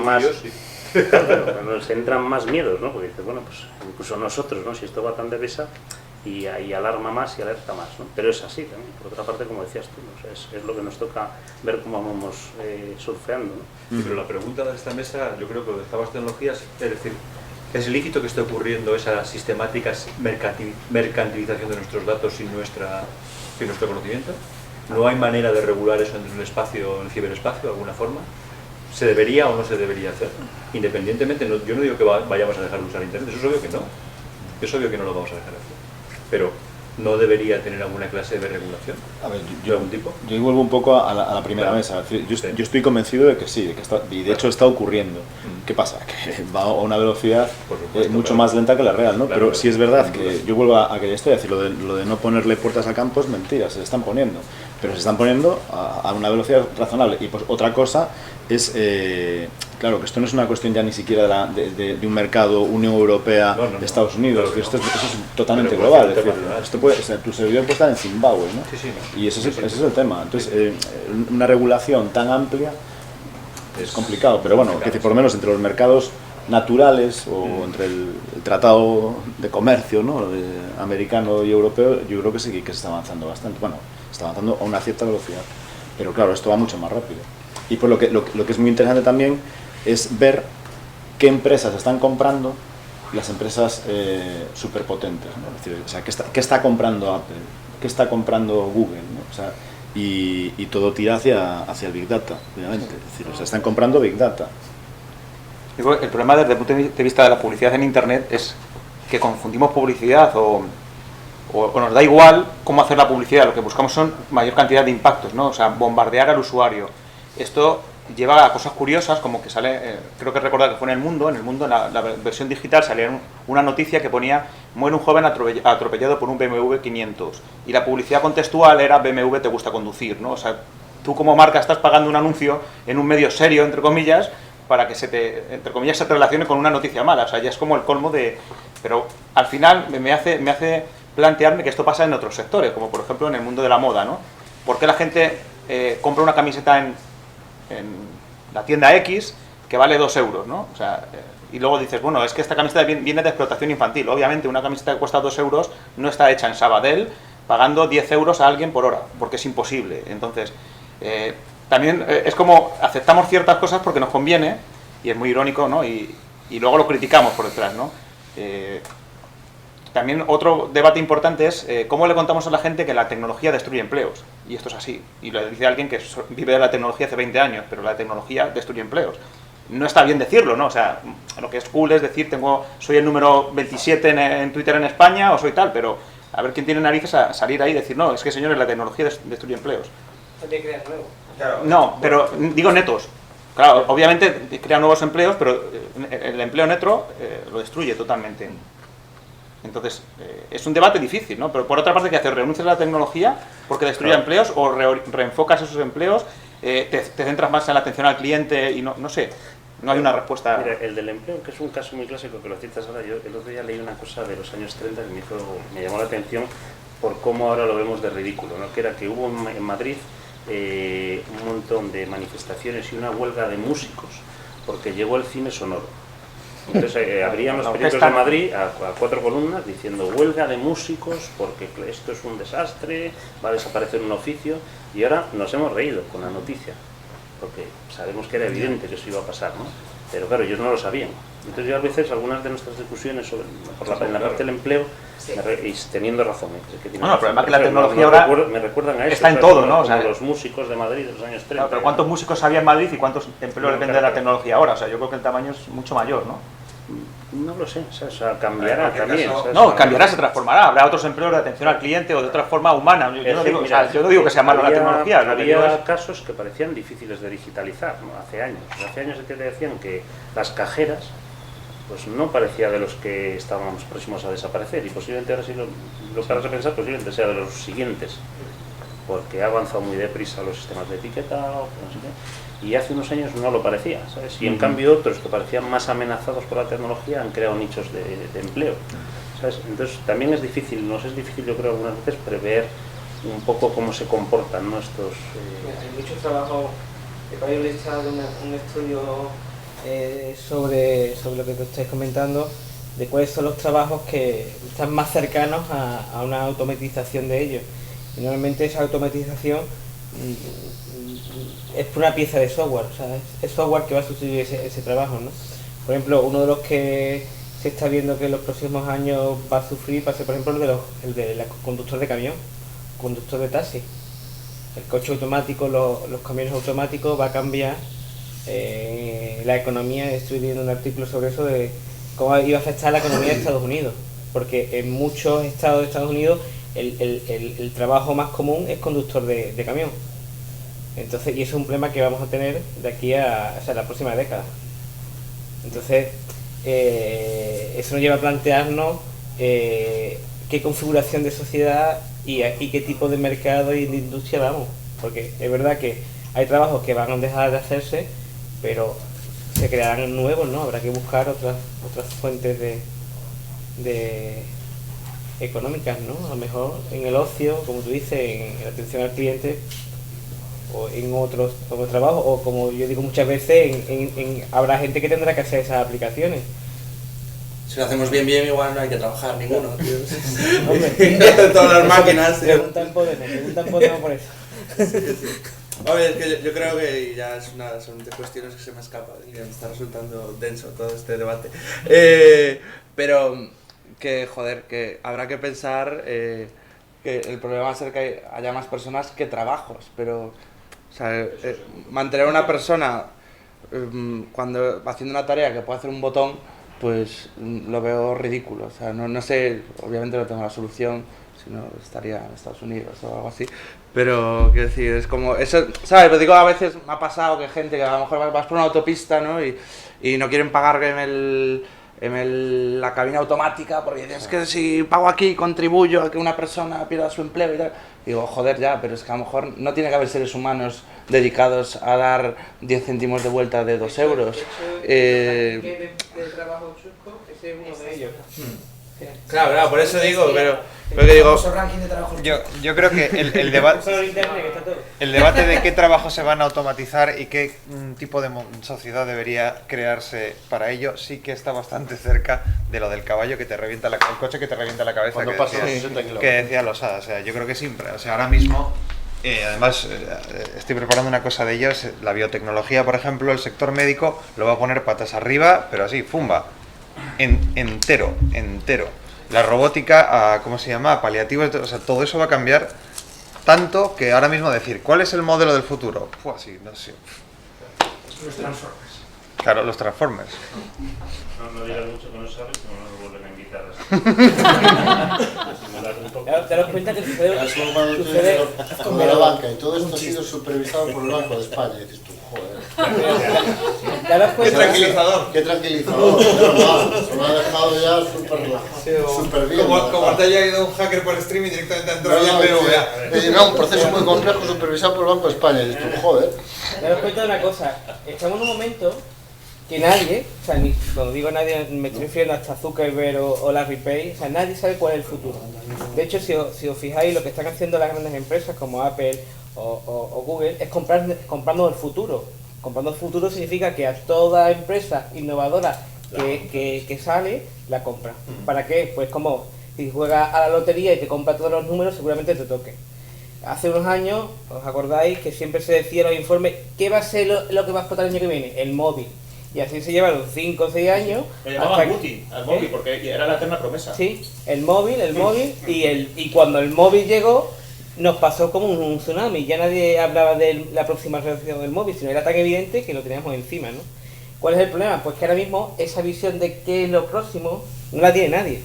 nos entran más miedos, ¿no? Porque dices, bueno, pues incluso nosotros, ¿no? Si esto va tan deprisa, y alarma más y alerta más, ¿no? Pero es así también, por otra parte, como decías tú, ¿no? O sea, es lo que nos toca ver cómo vamos surfeando, ¿no? Sí, pero la pregunta de esta mesa, yo creo que lo de estas tecnologías, es decir, ¿es lícito que esté ocurriendo esa sistemática mercantilización de nuestros datos sin nuestro conocimiento? ¿No hay manera de regular eso en el ciberespacio de alguna forma? ¿Se debería o no se debería hacer? Independientemente, yo no digo que vayamos a dejar de usar Internet, eso es obvio que no. Es obvio que no lo vamos a dejar de hacer. Pero ¿no debería tener alguna clase de regulación? A ver, ¿De algún tipo? Yo vuelvo un poco a la primera mesa. Yo estoy convencido de que sí, de que está, y de hecho está ocurriendo. ¿Qué pasa? Que va a una velocidad mucho más lenta que la real, ¿no? Pero sí es verdad que yo vuelvo a que estoy a decir, lo de no ponerle puertas al campo es mentira, se están poniendo. Pero se están poniendo a una velocidad razonable. Y pues otra cosa es, claro, que esto no es una cuestión ya ni siquiera de un mercado Unión Europea, Estados Unidos, esto es totalmente global. Es decir, esto puede, o sea, tu servidor puede estar en Zimbabue, ¿no? Sí, sí. Y ese es el tema. Entonces, una regulación tan amplia es complicado, pero bueno, que por lo menos entre los mercados naturales o entre el tratado de comercio, ¿no? Americano y europeo, yo creo que sí que se está avanzando bastante. Bueno, está avanzando a una cierta velocidad, pero claro, esto va mucho más rápido. Y pues lo que es muy interesante también es ver qué empresas están comprando, las empresas superpotentes, ¿no? Es decir, o sea, ¿qué está comprando Apple? ¿Qué está comprando Google? ¿No? O sea, y todo tira hacia el Big Data, obviamente. Es decir, o sea, están comprando Big Data. Digo, el problema desde el punto de vista de la publicidad en Internet es que confundimos publicidad o nos da igual cómo hacer la publicidad, lo que buscamos son mayor cantidad de impactos, ¿no? O sea, bombardear al usuario. Esto lleva a cosas curiosas, como que sale, creo que recordar que fue en El Mundo, en la versión digital salía una noticia que ponía: muere un joven atropellado por un BMW 500, y la publicidad contextual era BMW te gusta conducir, ¿no? O sea, tú como marca estás pagando un anuncio en un medio serio, entre comillas, para que se te relacione con una noticia mala. O sea, ya es como el colmo de... Pero al final me hace plantearme que esto pasa en otros sectores, como por ejemplo en el mundo de la moda, ¿no? ¿Por qué la gente compra una camiseta en la tienda X que vale 2 euros, ¿no? O sea, y luego dices, bueno, es que esta camiseta viene de explotación infantil. Obviamente una camiseta que cuesta 2 euros no está hecha en Sabadell pagando 10 euros a alguien por hora, porque es imposible. Entonces, también es como aceptamos ciertas cosas porque nos conviene, y es muy irónico, ¿no? Y luego lo criticamos por detrás, ¿no? También otro debate importante es cómo le contamos a la gente que la tecnología destruye empleos. Y esto es así. Y lo dice alguien que vive de la tecnología hace 20 años, pero la tecnología destruye empleos. No está bien decirlo, ¿no? O sea, lo que es cool es decir, soy el número 27 en Twitter en España o soy tal, pero a ver quién tiene narices a salir ahí y decir, no, es que señores, la tecnología destruye empleos. Hay que crear nuevos. No, pero digo netos. Claro, obviamente crea nuevos empleos, pero el empleo neto lo destruye totalmente. Entonces, es un debate difícil, ¿no? Pero por otra parte, ¿qué haces? ¿Renuncias a la tecnología porque destruye empleos o reenfocas esos empleos? ¿Te centras más en la atención al cliente? Y no sé, no hay una respuesta. Mira, el del empleo, que es un caso muy clásico que lo citas ahora, yo el otro día leí una cosa de los años 30 que me llamó la atención por cómo ahora lo vemos de ridículo, ¿no? Que era que hubo en Madrid un montón de manifestaciones y una huelga de músicos porque llegó el cine sonoro. Entonces abrían los periódicos de Madrid a 4 columnas diciendo huelga de músicos porque esto es un desastre, va a desaparecer un oficio, y ahora nos hemos reído con la noticia porque sabemos que era evidente que eso iba a pasar, ¿no? Pero claro, ellos no lo sabían. Entonces yo a veces algunas de nuestras discusiones en la parte del empleo, y teniendo razón, que tiene el problema es que la tecnología ahora me recuerdan a eso, está en todo, ¿no? O sea, los músicos de Madrid de los años 30. Claro, pero ¿cuántos músicos había en Madrid y cuántos empleos depende de la tecnología ahora? O sea, yo creo que el tamaño es mucho mayor, ¿no? No lo sé, o sea, cambiará también. No, cambiará, se transformará. Habrá otros empleos de atención al cliente o de otra forma humana. Yo no digo que sea malo la tecnología. Había casos que parecían difíciles de digitalizar, ¿no? Hace años. Hace años que te decían que las cajeras pues no parecía de los que estábamos próximos a desaparecer, y posiblemente ahora, si lo paras a pensar, posiblemente sea de los siguientes, porque ha avanzado muy deprisa los sistemas de etiquetado, no sé qué, y hace unos años no lo parecía, ¿sabes? Y en cambio otros que parecían más amenazados por la tecnología han creado nichos de empleo, ¿sabes? Entonces también es difícil, es difícil, yo creo, algunas veces prever un poco cómo se comportan, ¿no? Estos... Hay muchos trabajos, he realizado un estudio sobre lo que te estáis comentando, de cuáles son los trabajos que están más cercanos a una automatización de ellos. Y normalmente esa automatización es por una pieza de software, o sea, es software que va a sustituir ese trabajo, ¿no? Por ejemplo, uno de los que se está viendo que en los próximos años va a sufrir va a ser, por ejemplo, el de conductor de camión, conductor de taxi. El coche automático, los camiones automáticos, va a cambiar la economía. Estoy leyendo un artículo sobre eso, de cómo iba a afectar la economía de Estados Unidos, porque en muchos estados de Estados Unidos el trabajo más común es conductor de camión. Entonces, y eso es un problema que vamos a tener de aquí a la próxima década. Entonces, eso nos lleva a plantearnos qué configuración de sociedad y qué tipo de mercado y de industria vamos, porque es verdad que hay trabajos que van a dejar de hacerse, pero se crearán nuevos, ¿no? Habrá que buscar otras fuentes de económicas, ¿no? A lo mejor en el ocio, como tú dices, en la atención al cliente, o en otros trabajos, o como yo digo muchas veces, habrá gente que tendrá que hacer esas aplicaciones. Si lo hacemos bien, igual no hay que trabajar ninguno, tío. Hombre, todas las máquinas, tío. Preguntan Podemos por eso. Hombre, es que yo creo que ya son de cuestiones que se me escapan y me está resultando denso todo este debate. Pero que, joder, que habrá que pensar que el problema va a ser que haya más personas que trabajos, pero o sea, mantener a una persona cuando haciendo una tarea que puede hacer un botón, pues lo veo ridículo. O sea, no sé, obviamente no tengo la solución, si no estaría en Estados Unidos o algo así, pero quiero decir, es como eso, ¿sabes? Pero digo, a veces me ha pasado que gente que a lo mejor vas por una autopista, ¿no? Y no quieren pagar en la cabina automática porque es que si pago aquí contribuyo a que una persona pierda su empleo y tal. Digo, joder, ya, pero es que a lo mejor no tiene que haber seres humanos dedicados a dar 10 céntimos de vuelta de 2 euros. De trabajo chusco, ese es uno de ellos. Claro, por eso digo, pero que digo, yo creo que el debate de qué trabajos se van a automatizar y qué tipo de sociedad debería crearse para ello sí que está bastante cerca de lo del caballo que te revienta el coche que te revienta la cabeza que decía Losada. O sea, yo creo que siempre, o sea, ahora mismo además estoy preparando una cosa de ellos, la biotecnología, por ejemplo, el sector médico lo va a poner patas arriba, pero así, fumba, entero. La robótica, ¿cómo se llama? Paliativos, o sea, todo eso va a cambiar tanto que ahora mismo decir, ¿cuál es el modelo del futuro? Así, no sé. Los Transformers. Claro, los Transformers. No digas mucho que no sabes, que no nos vuelven a invitar. Te das cuenta que sucede con la banca y todo esto ha sido supervisado por el Banco de España. Y dices tú, joder. Qué tranquilizador. Qué tranquilizador. Se me ha dejado ya súper bien. Como te haya ido un hacker por streaming directamente a entrar ya BBVA. No, un proceso muy complejo supervisado por el Banco de España. Y dices tú, joder. Te das cuenta de una cosa. Estamos en un momento que nadie, o sea, cuando digo nadie me estoy refiriendo hasta Zuckerberg o Larry Page, o sea, nadie sabe cuál es el futuro. De hecho, si os fijáis, lo que están haciendo las grandes empresas como Apple o Google es comprando el futuro. Comprando el futuro significa que a toda empresa innovadora que sale, la compra. ¿Para qué? Pues como si juegas a la lotería y te compra todos los números, seguramente te toque. Hace unos años, ¿os acordáis que siempre se decía en los informes qué va a ser lo que va a explotar el año que viene? El móvil. Y así se llevaron 5 o 6 años. Le llamaban Guti al móvil porque era la eterna promesa. Sí, el móvil, y cuando el móvil llegó, nos pasó como un tsunami. Ya nadie hablaba de la próxima reacción del móvil, sino era tan evidente que lo teníamos encima, ¿no? ¿Cuál es el problema? Pues que ahora mismo esa visión de qué es lo próximo no la tiene nadie.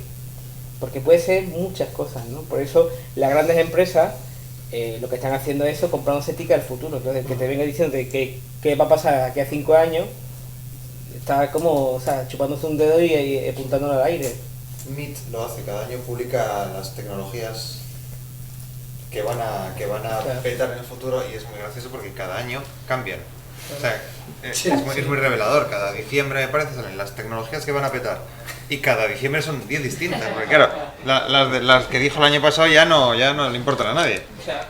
Porque puede ser muchas cosas, ¿no? Por eso las grandes empresas lo que están haciendo es eso, comprándose tickets al futuro. Entonces, que te venga diciendo qué va a pasar aquí a 5 años, está como, o sea, chupándose un dedo y apuntándolo al aire. MIT lo hace, cada año publica las tecnologías que van a petar en el futuro y es muy gracioso porque cada año cambian. O sea, es muy revelador. Cada diciembre, me parece, salen las tecnologías que van a petar. Y cada diciembre son 10 distintas. Porque claro, las que dijo el año pasado ya no le importan a nadie. O sea,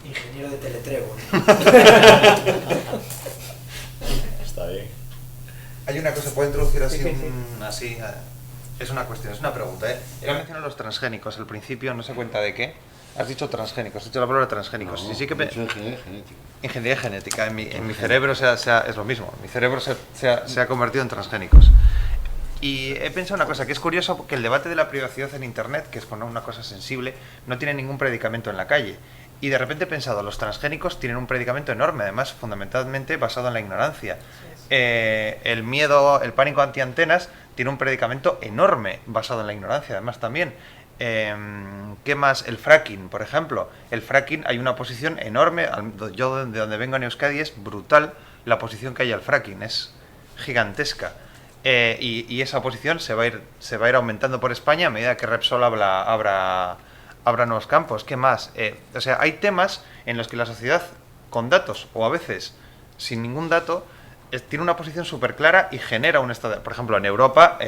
ingeniero de teletrebo. Está bien. Hay una cosa, puedo introducir así, es una cuestión, es una pregunta, ¿eh? Era mencionar los transgénicos al principio, no se cuenta de qué. Has dicho transgénicos, has dicho la palabra transgénicos. No, sí que ingeniería genética. Ingeniería genética, en mi cerebro es lo mismo, mi cerebro se ha convertido en transgénicos. Y he pensado una cosa, que es curioso que el debate de la privacidad en Internet, que es una cosa sensible, no tiene ningún predicamento en la calle. Y de repente he pensado, los transgénicos tienen un predicamento enorme, además fundamentalmente basado en la ignorancia. El miedo, el pánico antiantenas tiene un predicamento enorme basado en la ignorancia, además también. ¿Qué más? El fracking, por ejemplo. El fracking, hay una oposición enorme. Yo de donde vengo en Euskadi es brutal la oposición que hay al fracking, es gigantesca. Y esa oposición se va a ir aumentando por España a medida que Repsol abra nuevos campos. ¿Qué más? O sea, hay temas en los que la sociedad con datos o a veces sin ningún dato tiene una posición súper clara y genera un estado. Por ejemplo, en Europa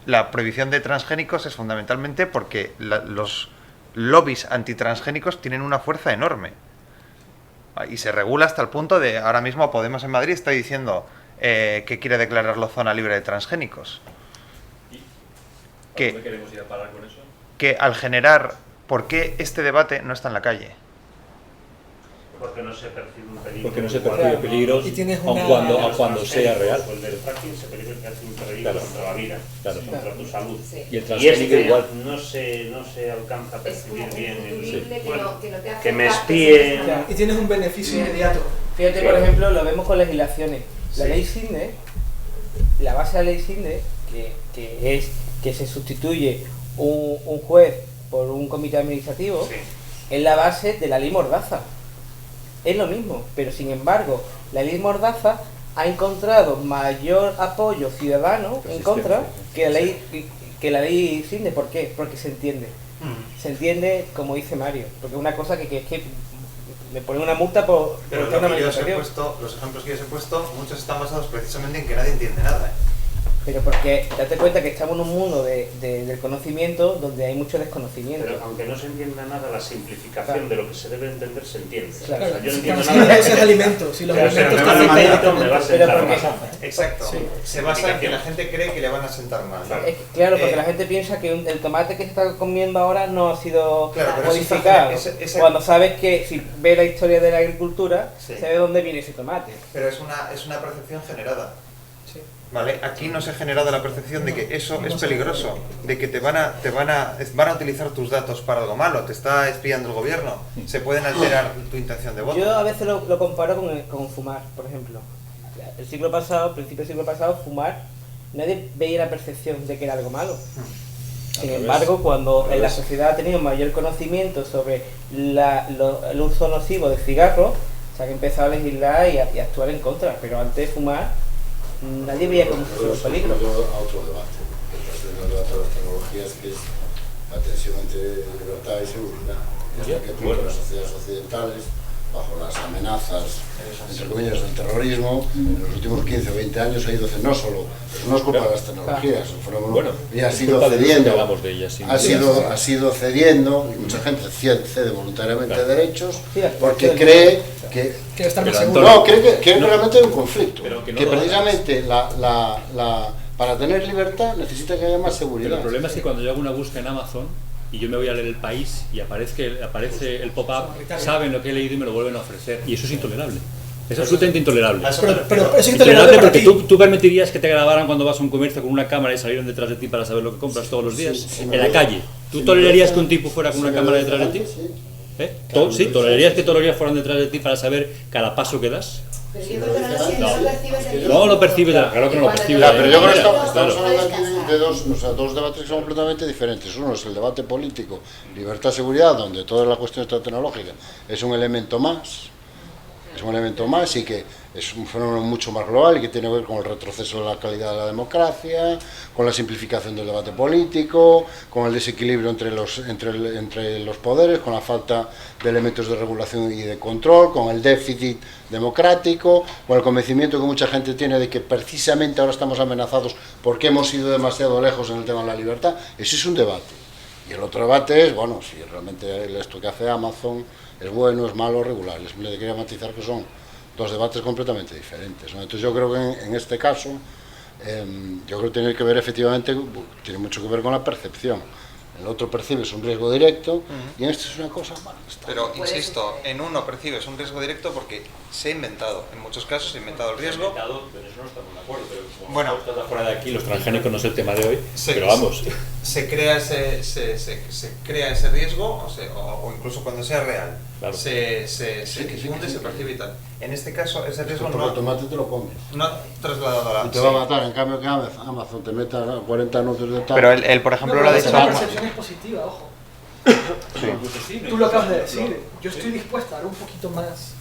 la prohibición de transgénicos es fundamentalmente porque los lobbies antitransgénicos tienen una fuerza enorme. Y se regula hasta el punto de, ahora mismo Podemos en Madrid está diciendo que quiere declararlo zona libre de transgénicos. ¿A dónde queremos ir a parar con eso? Que al generar, ¿por qué este debate no está en la calle? Porque no se percibe un peligro. Porque no se percibe peligros, Y tienes aun una- cuando sea real. El del fracking se percibe que hace un peligro contra la vida, contra tu salud. Sí. Y el transgénico igual. No se alcanza a Es como percibir bien. intuible que Bueno, no te afecta, que me que espíe. Y tienes un beneficio inmediato. Fíjate, por ejemplo, lo vemos con legislaciones. La ley Sidney, la base de la ley Sidney, que es que se sustituye un juez por un comité administrativo, es la base de la ley Mordaza. Es lo mismo, pero sin embargo, la ley Mordaza ha encontrado mayor apoyo ciudadano en contra que la ley Sidney. ¿Por qué? Porque se entiende. Se entiende, como dice Mario, porque es una cosa que me ponen una multa por Pero una lo que yo os he manifestación. puesto, los ejemplos que yo os he puesto, muchos están basados precisamente en que nadie entiende nada. Pero porque date cuenta que estamos en un mundo del conocimiento donde hay mucho desconocimiento. Pero aunque no se entienda nada, la simplificación de lo que se debe entender se entiende. Claro. O sea, yo no Si entiendo si nada. es el alimento, si los Pero alimentos me te va afectan a directamente. me va a Pero sentar porque- mal. Exacto. Sí. Se basa en que la gente cree que le van a sentar mal. Claro, porque la gente piensa que el tomate que se está comiendo ahora no ha sido Claro, pero eso modificado. está- ese- Cuando sabes que si ves la historia de la agricultura, Sí. se ve dónde viene ese tomate. Pero es una percepción generada. Sí. ¿Vale? Aquí no se ha generado la percepción de que eso es peligroso, de que van a utilizar tus datos para algo malo, te está espiando el gobierno, se pueden alterar tu intención de voto. Yo a veces lo comparo con fumar, por ejemplo. El siglo pasado, principio del siglo pasado, fumar, nadie veía la percepción de que era algo malo. Sin embargo, cuando en la sociedad ha tenido mayor conocimiento sobre el uso nocivo del cigarro, se han empezado a legislar y a actuar en contra. Pero antes de fumar, nadie veía como un peligro. A otro debate, el debate de las tecnologías, que es la tensión entre libertad y seguridad. Hasta qué punto las sociedades occidentales, bajo las amenazas, entre comillas, del terrorismo, en los últimos 15 o 20 años ha ido haciendo, no solo, eso no es culpa de las tecnologías, el fenómeno ya ha sido cediendo, ha sido cediendo, y mucha gente cede voluntariamente derechos, porque cree que estar más seguro. no, cree que realmente hay un conflicto, que precisamente para tener libertad necesita que haya más seguridad. Pero el problema es que cuando yo hago una búsqueda en Amazon y yo me voy a leer El País y aparece el pop-up, saben lo que he leído y me lo vuelven a ofrecer. Y eso es intolerable. Es absolutamente intolerable. Pero es intolerable para porque ti. tú permitirías que te grabaran cuando vas a un comercio con una cámara y salieran detrás de ti para saber lo que compras todos los días en la calle. ¿Tú tolerarías que un tipo fuera con una cámara detrás de ti? ¿Sí? ¿Tolerarías que todos los días fueran detrás de ti para saber cada paso que das? Pero yo creo que no lo percibes de No lo percibes, claro que no lo percibes. Ya, pero yo creo que estamos Claro. hablando aquí de dos debates que son completamente diferentes. Uno es el debate político, libertad-seguridad, donde toda la cuestión tecnológica es un elemento más. Y que es un fenómeno mucho más global y que tiene que ver con el retroceso de la calidad de la democracia, con la simplificación del debate político, con el desequilibrio entre los poderes, con la falta de elementos de regulación y de control, con el déficit democrático, con el convencimiento que mucha gente tiene de que precisamente ahora estamos amenazados porque hemos ido demasiado lejos en el tema de la libertad. Ese es un debate. Y el otro debate es, bueno, si realmente esto que hace Amazon es bueno, es malo, regular. Les quería matizar que son dos debates completamente diferentes, ¿no? Entonces yo creo que en este caso, yo creo que tiene que ver efectivamente, tiene mucho que ver con la percepción. El otro percibes un riesgo directo y en esto es una cosa mala. Pero insisto, en uno percibes un riesgo directo porque se ha inventado, en muchos casos se ha inventado el riesgo. Pero eso no estamos de acuerdo. Pero como Bueno, estás fuera de aquí, los transgénicos no es el tema de hoy, se- pero vamos. Se crea ese riesgo, o incluso cuando sea real, Claro. se difunde, sí. se percibe y tal. En este caso, ese riesgo Porque el no tomate te lo comes. ha trasladado a la... Y te va a matar, en cambio que Amazon te meta 40 anuncios de tal. Pero él, por ejemplo, lo ha dicho... La percepción es positiva, ojo. Tú lo acabas de decir. Yo estoy dispuesta a dar un poquito más.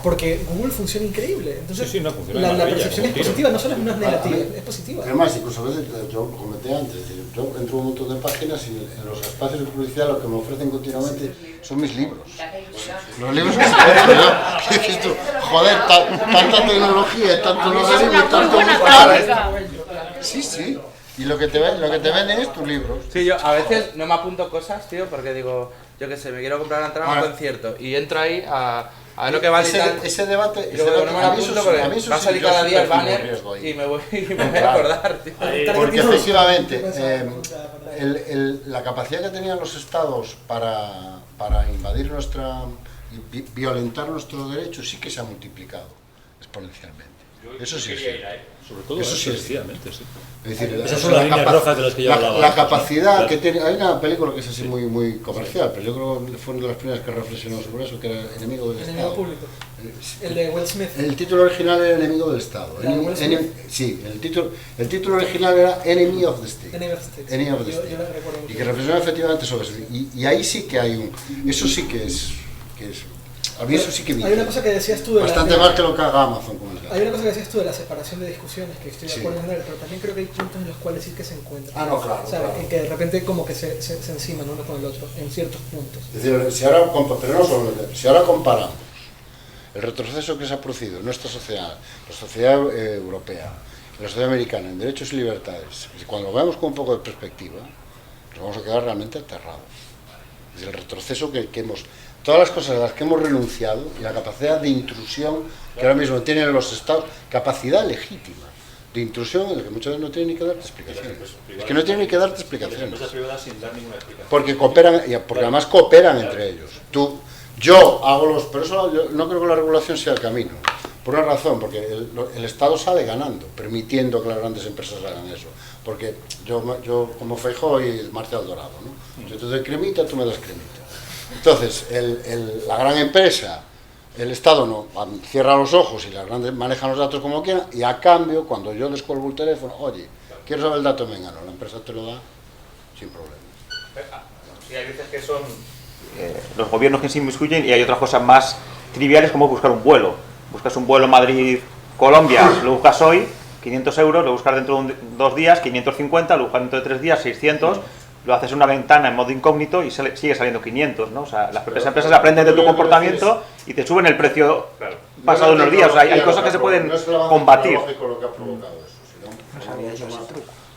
Porque Google funciona increíble. Entonces, Sí, no, funciona de la maravilla, percepción es como tiro. positiva, no solo es negativa, es positiva. Además, incluso a veces, yo lo comenté antes, es decir, yo entro a un montón de páginas y en los espacios de publicidad lo que me ofrecen continuamente son mis libros. Los libros que yo, ¿qué dices tú? Joder, tanta tecnología, tanto logaritmo, tanto buscar. Sí. Y lo que te venden es tus libros. Sí, yo a veces no me apunto cosas, tío, porque digo, yo qué sé, me quiero comprar una entrada a un concierto y entro ahí a A ver lo que vale ese debate, y luego ponemos a punto porque va a salir cada día el banner y me voy a acordar, tío. Porque efectivamente, la capacidad que tenían los estados para invadir y violentar nuestros derechos sí que se ha multiplicado exponencialmente. Eso sí es cierto. Sobre todo eso sí es cierto. Sí. Es decir, esas son las líneas rojas de las que yo hablaba. La capacidad que tiene. Hay una película que es así muy comercial, pero yo creo que fue una de las primeras que reflexionó sobre eso, que era Enemigo del Estado. Público. El de Will Smith. El título original era Enemigo del Estado. Sí, el título original era Enemy of the State. Enemy of the State. Yo y que reflexiona efectivamente sobre eso. Y ahí sí que hay eso sí que es a mí eso sí que me hay una cosa que decías tú de bastante más que lo que haga Amazon con hay una cosa que decías tú de la separación de discusiones, que estoy de acuerdo en él, pero también creo que hay puntos en los cuales sí que se encuentran. No, claro. O sea, en que de repente como que se enciman uno con el otro, en ciertos puntos. Es decir, si ahora comparamos el retroceso que se ha producido en nuestra sociedad, la sociedad europea, la sociedad americana, en derechos y libertades, y cuando lo vemos con un poco de perspectiva, nos vamos a quedar realmente aterrados. Es decir, el retroceso que hemos... Todas las cosas a las que hemos renunciado y la capacidad de intrusión que ahora mismo tienen los estados, capacidad legítima de intrusión en la que muchas veces no tienen ni que darte explicaciones. Es que no tienen ni que darte explicaciones. Porque cooperan, porque además cooperan entre ellos. Yo hago pero eso yo no creo que la regulación sea el camino. Por una razón, porque el Estado sale ganando, permitiendo que las grandes empresas hagan eso. Porque yo como Feijóo y Marcial Dorado, ¿no? Yo te doy cremita, tú me das cremita. Entonces, la gran empresa, el Estado no cierra los ojos y las grandes manejan los datos como quieran, y a cambio, cuando yo descuelgo el teléfono, oye, quiero saber el dato mengano, la empresa te lo da sin problema. Sí, hay veces que son los gobiernos que se inmiscuyen y hay otras cosas más triviales como buscar un vuelo. Buscas un vuelo Madrid-Colombia, lo buscas hoy, 500 euros, lo buscas dentro de 2 días, 550, lo buscas dentro de 3 días, 600... lo haces en una ventana en modo incógnito y sigue saliendo 500, ¿no? O sea, las propias empresas aprenden de tu comportamiento y te suben el precio pasado unos días. O sea, hay cosas que se pueden combatir. No es lo que ha provocado eso, sino mucho más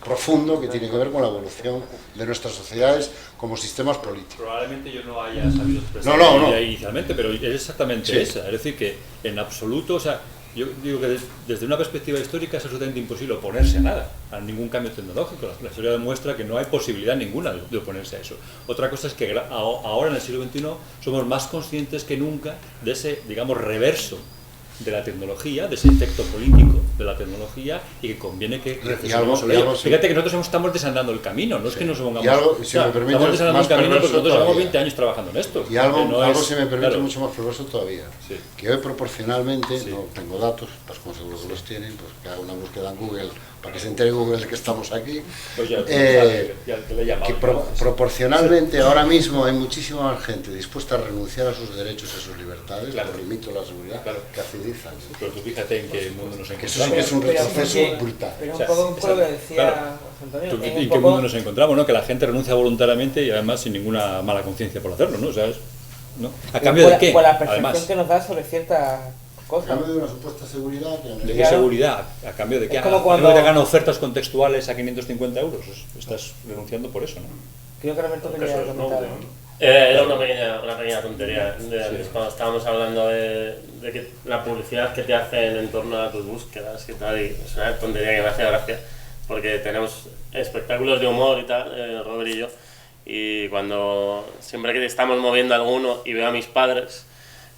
profundo que tiene que ver con la evolución de nuestras sociedades como sistemas políticos. Probablemente yo no haya sabido expresar inicialmente, pero es exactamente esa. Es decir, que en absoluto, o sea, yo digo que desde una perspectiva histórica es absolutamente imposible oponerse a nada, a ningún cambio tecnológico. La historia demuestra que no hay posibilidad ninguna de oponerse a eso. Otra cosa es que ahora en el siglo XXI somos más conscientes que nunca de ese, digamos, reverso de la tecnología, de ese efecto político de la tecnología, y que conviene que reflexionemos sobre ello. Fíjate que nosotros estamos desandando el camino, no es que nos pongamos... estamos desandando el camino porque nosotros llevamos 20 años trabajando en esto. Y algo si me permite, mucho más perverso todavía, que hoy proporcionalmente, no tengo datos, pues como seguro que los tienen, pues que haga una búsqueda en Google, para que se entere Google de que estamos aquí, que proporcionalmente ahora mismo hay muchísima más gente dispuesta a renunciar a sus derechos y a sus libertades, por el mito de la seguridad, que hace 10 años. Pero tú fíjate en qué mundo nos encontramos. Eso sí que es un retroceso brutal. Pero un poco lo que decía Antonio. ¿En qué mundo nos encontramos? ¿No? Que la gente renuncia voluntariamente y además sin ninguna mala conciencia por hacerlo, ¿no? O sea, ¿no? ¿A cambio de qué? Por la percepción que nos da sobre ciertas cosas. A cambio de una supuesta seguridad. ¿De qué seguridad? ¿A cambio de qué? ¿A cambio de que hagan ofertas contextuales a 550 euros? Estás denunciando por eso, ¿no? Creo que Roberto quería comentar. Era una pequeña tontería. Cuando estábamos hablando de que la publicidad que te hacen en torno a tus búsquedas y tal, y es una tontería que me hace gracia, porque tenemos espectáculos de humor y tal, Robert y yo, y siempre que estamos moviendo alguno y veo a mis padres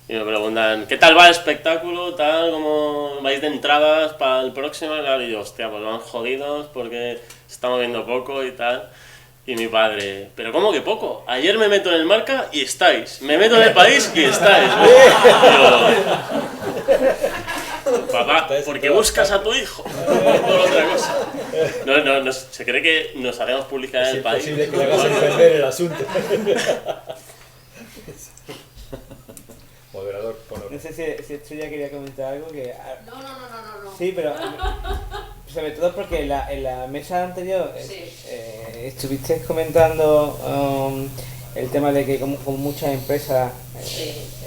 y me preguntan, ¿qué tal va el espectáculo? Tal, ¿cómo vais de entradas para el próximo? Y yo, hostia, pues van jodidos porque se está moviendo poco y tal. Y mi padre, ¿pero cómo que poco? Ayer me meto en el Marca y estáis. Me meto en el País y estáis. Yo, papá, ¿por qué buscas a tu hijo? Por otra cosa. No, se cree que nos hacemos publicidad en el País. Es posible que le hagas entender el asunto. Moderador, no sé si Estrella quería comentar algo que... No. Sí, pero... Sobre todo porque en la mesa anterior estuviste comentando el tema de que como muchas empresas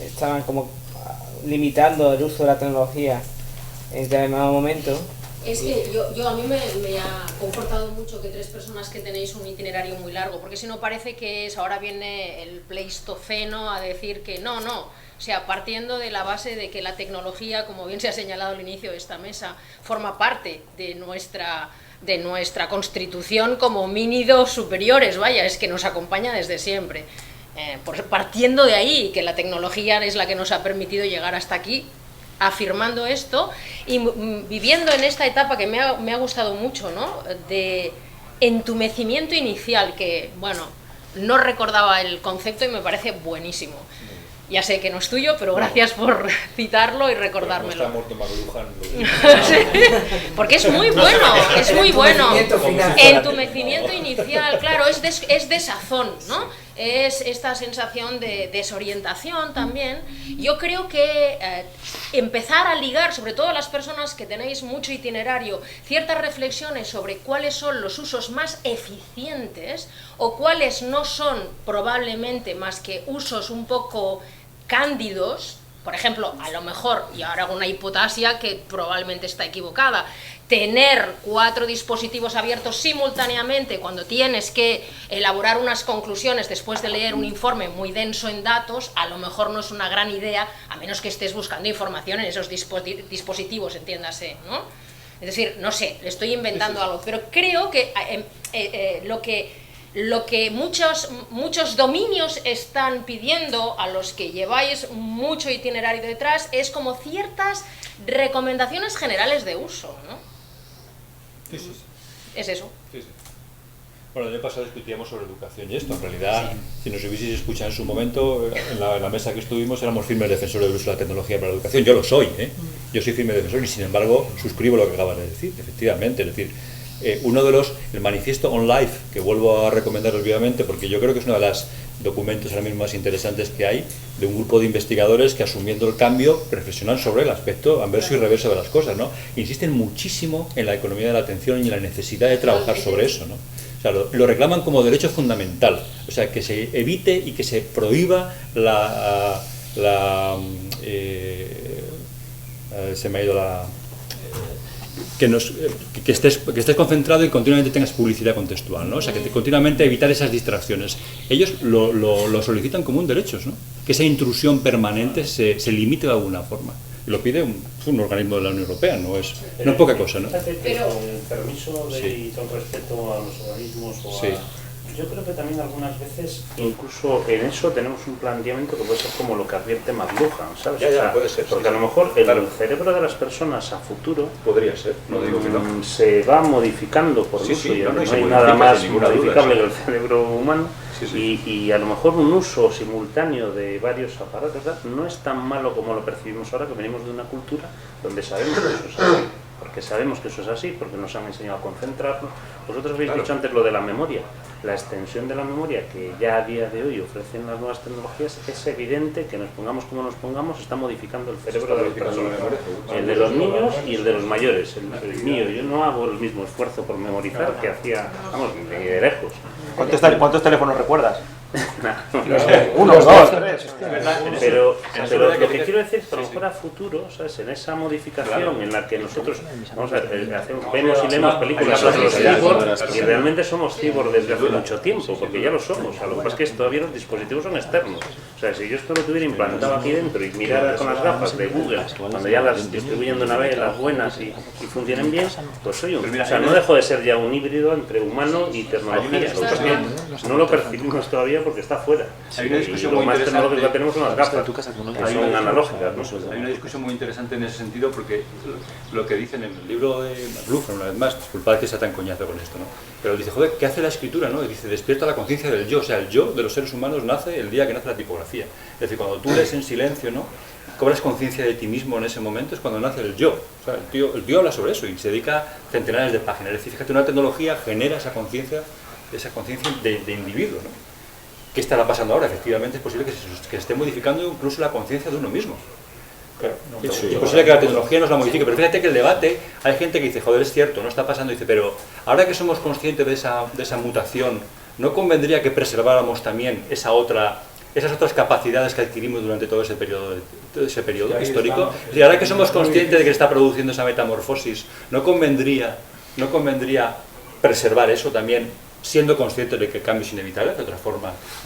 estaban como limitando el uso de la tecnología en determinado momento. Es que a mí me ha confortado mucho que 3 personas que tenéis un itinerario muy largo, porque si no parece que ahora viene el Pleistoceno a decir que no, O sea, partiendo de la base de que la tecnología, como bien se ha señalado al inicio de esta mesa, forma parte de nuestra constitución como homínidos superiores, vaya, es que nos acompaña desde siempre. Partiendo de ahí, que la tecnología es la que nos ha permitido llegar hasta aquí, afirmando esto y viviendo en esta etapa que me ha gustado mucho, ¿no? De entumecimiento inicial, que, bueno, no recordaba el concepto y me parece buenísimo. Ya sé que no es tuyo, pero gracias por citarlo y recordármelo. Sí, porque es muy bueno, es muy bueno. Entumecimiento inicial, claro, es desazón, ¿no? Es esta sensación de desorientación también. Yo creo que empezar a ligar, sobre todo a las personas que tenéis mucho itinerario, ciertas reflexiones sobre cuáles son los usos más eficientes o cuáles no son probablemente más que usos un poco cándidos. Por ejemplo, a lo mejor, y ahora hago una hipotasia que probablemente está equivocada, tener 4 dispositivos abiertos simultáneamente cuando tienes que elaborar unas conclusiones después de leer un informe muy denso en datos, a lo mejor no es una gran idea, a menos que estés buscando información en esos dispositivos, entiéndase, ¿no? Es decir, no sé, le estoy inventando algo, pero creo que lo que muchos dominios están pidiendo a los que lleváis mucho itinerario detrás es como ciertas recomendaciones generales de uso, ¿no? Sí, sí, sí. Es eso. Sí, sí. Bueno, el año pasado discutíamos sobre educación y esto, en realidad, si nos hubieseis escuchado en su momento, en la mesa que estuvimos éramos firmes defensores del uso de la tecnología para la educación. Yo lo soy, yo soy firme defensor y sin embargo suscribo lo que acabas de decir, efectivamente, es decir, el manifiesto On Life, que vuelvo a recomendar obviamente porque yo creo que es uno de los documentos ahora mismo más interesantes que hay, de un grupo de investigadores que asumiendo el cambio reflexionan sobre el aspecto anverso y reverso de las cosas, ¿no? Insisten muchísimo en la economía de la atención y en la necesidad de trabajar sobre eso, ¿no? O sea, lo reclaman como derecho fundamental, o sea, que se evite y que se prohíba se me ha ido la... que estés concentrado y continuamente tengas publicidad contextual, ¿no? O sea, que continuamente evitar esas distracciones. Ellos lo solicitan como un derecho, ¿no? Que esa intrusión permanente se limite de alguna forma. Y lo pide un organismo de la Unión Europea, no es poca cosa, ¿no? Pero con permiso y con respeto a los organismos yo creo que también algunas veces, incluso en eso tenemos un planteamiento que puede ser como lo que advierte McLuhan, ¿sabes? Puede ser. Porque a lo mejor el cerebro de las personas a futuro podría ser, no digo que no. Se va modificando por uso, y no hay nada más modificable que el cerebro humano, y a lo mejor un uso simultáneo de varios aparatos no es tan malo como lo percibimos ahora, que venimos de una cultura donde sabemos que eso es así. Porque sabemos que eso es así, porque nos han enseñado a concentrarnos. Vosotros habéis dicho antes lo de la memoria. La extensión de la memoria que ya a día de hoy ofrecen las nuevas tecnologías, es evidente que nos pongamos como nos pongamos, está modificando el cerebro de las personas. El de los niños y el de los mayores. El mío, yo no hago el mismo esfuerzo por memorizar que hacía, vamos, ni de lejos. ¿Cuántos teléfonos recuerdas? Uno, dos, tres. Pero lo que quiero decir es que a lo mejor a futuro, ¿sabes? En esa modificación en la que nosotros vemos y leemos películas sobre los cyborgs, y realmente somos cyborgs desde hace mucho tiempo, porque ya lo somos. Lo que pasa es que todavía los dispositivos son externos. O sea, si yo esto lo tuviera implantado aquí dentro y mirara con las gafas de Google, cuando ya las distribuyen de una vez, las buenas y funcionen bien, pues soy un... O sea, no dejo de ser ya un híbrido entre humano y tecnología. Lo que pasa es que no lo percibimos todavía porque está fuera. Hay una discusión y lo muy más interesante, tecnológico que tenemos son las gafas, que son analógicas, ¿no? Hay una discusión muy interesante en ese sentido, porque lo que dicen en el libro de McLuhan, una vez más, disculpad que sea tan coñazo con esto, ¿no? Pero dice, joder, ¿qué hace la escritura, no? Y dice, despierta la conciencia del yo, o sea, el yo de los seres humanos nace el día que nace la tipografía. Es decir, cuando tú lees en silencio, ¿no? Cobras conciencia de ti mismo en ese momento, es cuando nace el yo. O sea, el tío habla sobre eso y se dedica centenares de páginas. Es decir, fíjate, una tecnología genera esa conciencia de individuo, ¿no? ¿Qué estará pasando ahora? Efectivamente es posible que se esté modificando incluso la conciencia de uno mismo. Claro, es posible que la tecnología nos la modifique, pero fíjate que el debate, hay gente que dice, joder, es cierto, no está pasando, dice, pero ahora que somos conscientes de esa mutación, ¿no convendría que preserváramos también esas otras capacidades que adquirimos durante todo ese periodo histórico? Y ahora que somos conscientes de que está produciendo esa metamorfosis, ¿no convendría preservar eso también, siendo conscientes de que el cambio es inevitable a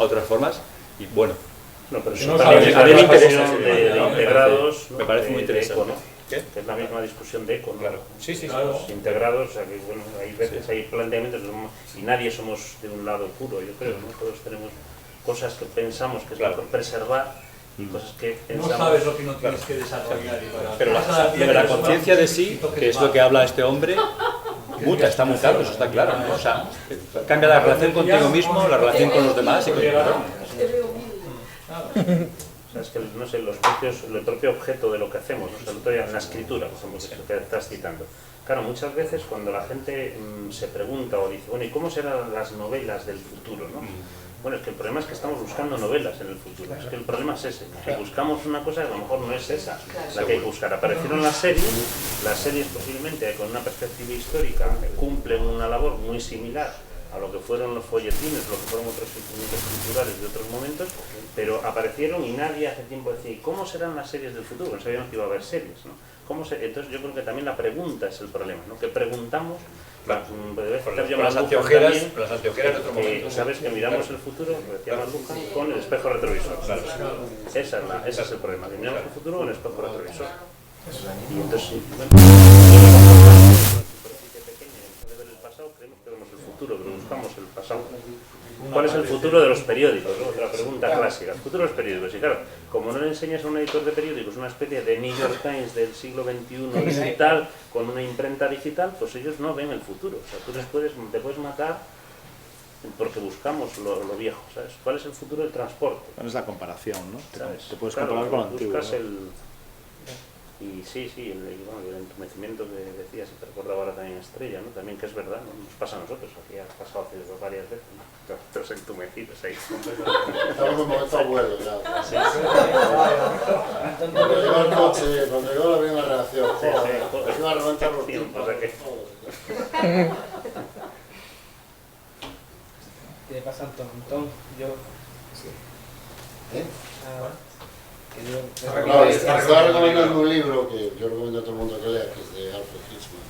otras formas? Y bueno, No, pero Que eso no también sabes, es la a mí me discusión interesa, de integrados, ¿no? me parece muy de interesante. eco, ¿no? ¿Qué? Que es la misma discusión de eco, ¿no? Claro. Sí, sí, Claro. Los integrados, o sea que bueno, hay veces, hay planteamientos y nadie somos de un lado puro, yo creo, ¿no? Todos tenemos cosas que pensamos que es Claro. mejor preservar y cosas que No pensamos... sabes lo que no tienes que desarrollar. Pero la conciencia de sí, que es lo que habla este hombre, muta, está muy claro, eso está claro, ¿no? O sea, cambia la relación contigo mismo, la relación con los demás y con el entorno. O sea, es que, no sé, el propio objeto de lo que hacemos, o sea, el otro día en la escritura, por ejemplo, que es lo que estás citando. Claro, muchas veces cuando la gente se pregunta o dice, bueno, ¿y cómo serán las novelas del futuro, no? Bueno, es que el problema es que estamos buscando novelas en el futuro. Es que el problema es ese, que buscamos una cosa que a lo mejor no es esa la que hay que buscar. Aparecieron las series posiblemente con una perspectiva histórica cumplen una labor muy similar a lo que fueron los folletines, lo que fueron otros instrumentos culturales de otros momentos, pero aparecieron y nadie hace tiempo decía, ¿y cómo serán las series del futuro? No sabíamos que iba a haber series, ¿no? Entonces yo creo que también la pregunta es el problema, ¿no? Que preguntamos, las anteojeras en otro momento. sabes que miramos el futuro, decía Marluja, con el espejo retrovisor. Claro. Ese es el problema, que miramos el futuro con el espejo retrovisor. Y entonces, creemos que vemos el futuro, pero buscamos el pasado. ¿Cuál es el futuro de los periódicos? ¿No? Otra pregunta clásica. El futuro de los periódicos. Y claro, como no le enseñas a un editor de periódicos una especie de New York Times del siglo XXI digital, con una imprenta digital, pues ellos no ven el futuro. O sea, tú te puedes matar porque buscamos lo viejo, ¿sabes? ¿Cuál es el futuro del transporte? ¿Cuál es la comparación, no? Te puedes Claro, comparar con lo antiguo, buscas ¿no? Y sí, el entumecimiento que decías, y te recordaba ahora también Estrella, ¿no? También que es verdad, ¿no? Nos pasa a nosotros, aquí ha pasado hace varias veces, ¿no? Todos entumecidos ahí. Estamos en un momento abuelo ya. Sí. Cuando llegó el coche, cuando llegó la primera reacción, joder, iba a levantar los tiempos. ¿Qué le pasa a Antón? Yo... ¿Eh? No, estaba recomendando un libro que yo recomiendo a todo el mundo que lea, que es de Alfred Hitchcock,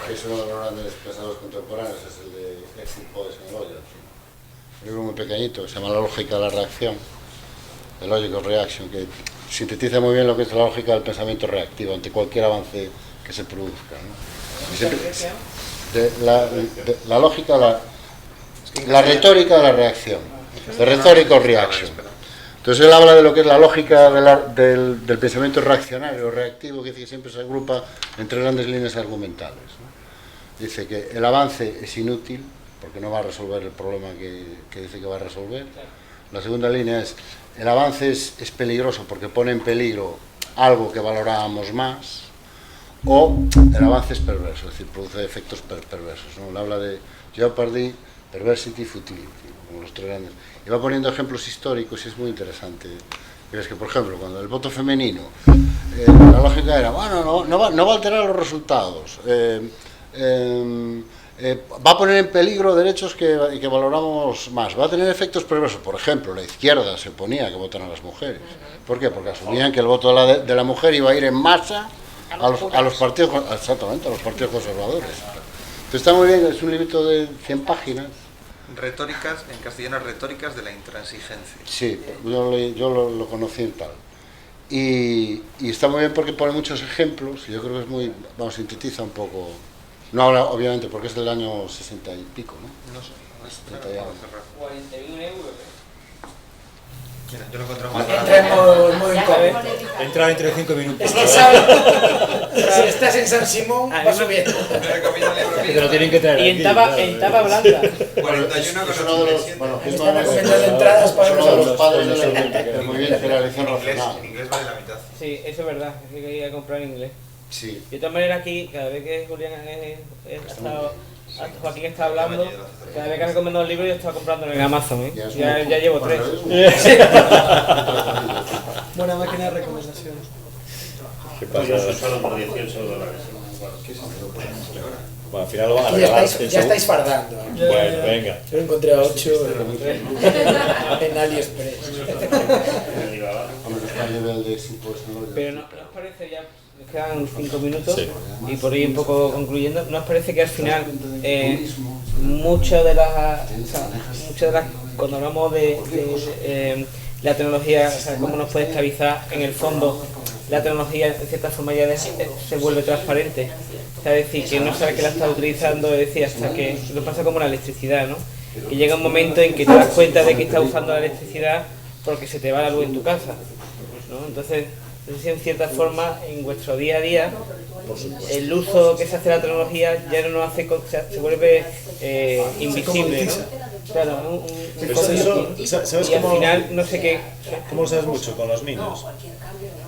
que es uno de los grandes pensadores contemporáneos, es el de Exit Poets and Logic. Un libro muy pequeñito que se llama La lógica de la reacción, The Logic of Reaction, que sintetiza muy bien lo que es la lógica del pensamiento reactivo ante cualquier avance que se produzca, ¿no? La lógica, la retórica de la reacción, The Rhetoric of Reaction. Entonces él habla de lo que es la lógica del pensamiento reaccionario, reactivo, que dice que siempre se agrupa entre grandes líneas argumentales, ¿no? Dice que el avance es inútil, porque no va a resolver el problema que dice que va a resolver. La segunda línea es, el avance es peligroso porque pone en peligro algo que valorábamos más, o el avance es perverso, es decir, produce efectos perversos, ¿no? Él habla de jeopardy, perversity, futility, como los tres grandes. Y va poniendo ejemplos históricos y es muy interesante. Es que, por ejemplo, cuando el voto femenino, la lógica era, bueno, no va a alterar los resultados, va a poner en peligro derechos que valoramos más, va a tener efectos perversos. Por ejemplo, la izquierda se oponía a que votaran las mujeres. ¿Por qué? Porque asumían que el voto de la mujer iba a ir en masa a los partidos, exactamente, a los partidos conservadores. Entonces está muy bien, es un librito de 100 páginas. Retóricas, en castellano, retóricas de la intransigencia. Sí, yo lo conocí en tal. Y está muy bien porque pone muchos ejemplos, y yo creo que es muy, sintetiza un poco. No habla, obviamente, porque es del año 60 y pico, ¿no? No sé, 41 euros. Yo lo encontré más Entra en modo incómodo. Entra dentro de 5 minutos. Es que si estás en San Simón, va subiendo. Te lo tienen que traer. Y en tapa blanda. 41 es uno de los, bueno, es Están recomendando entradas para uno de los padres de muy bien de la elección racional. En inglés vale la mitad. Sí, eso es verdad, es que hay que comprar en inglés. Sí. De todas maneras aquí, cada vez que Julián Joaquín está hablando, cada vez que ha recomendado el libro yo estaba comprándolo en Amazon, ¿eh? Ya llevo 3. Buena máquina de recomendaciones. ¿Qué pasa? Yo solo por $18. Bueno, al final lo van a Aquí regalar. ya estáis fardando. Bueno, venga. Yo lo encontré a 8 en AliExpress. Pero ¿no os parece ya? Nos quedan 5 minutos y por ir un poco concluyendo, ¿no os parece que al final muchas de las cuando hablamos de la tecnología, o sea, cómo nos puede esclavizar, en el fondo la tecnología de cierta forma ya se vuelve transparente. O sea, es decir, que no sabe que la está utilizando, es decir, hasta que lo pasa como la electricidad, ¿no? Que llega un momento en que te das cuenta de que estás usando la electricidad porque se te va la luz en tu casa, ¿no? Entonces, no sé si en cierta forma en vuestro día a día el uso que se hace de la tecnología ya no nos hace, se vuelve invisible, ¿no? Claro, ¿sabes y al cómo, final no sé qué. ¿Cómo lo sabes mucho? Con los niños.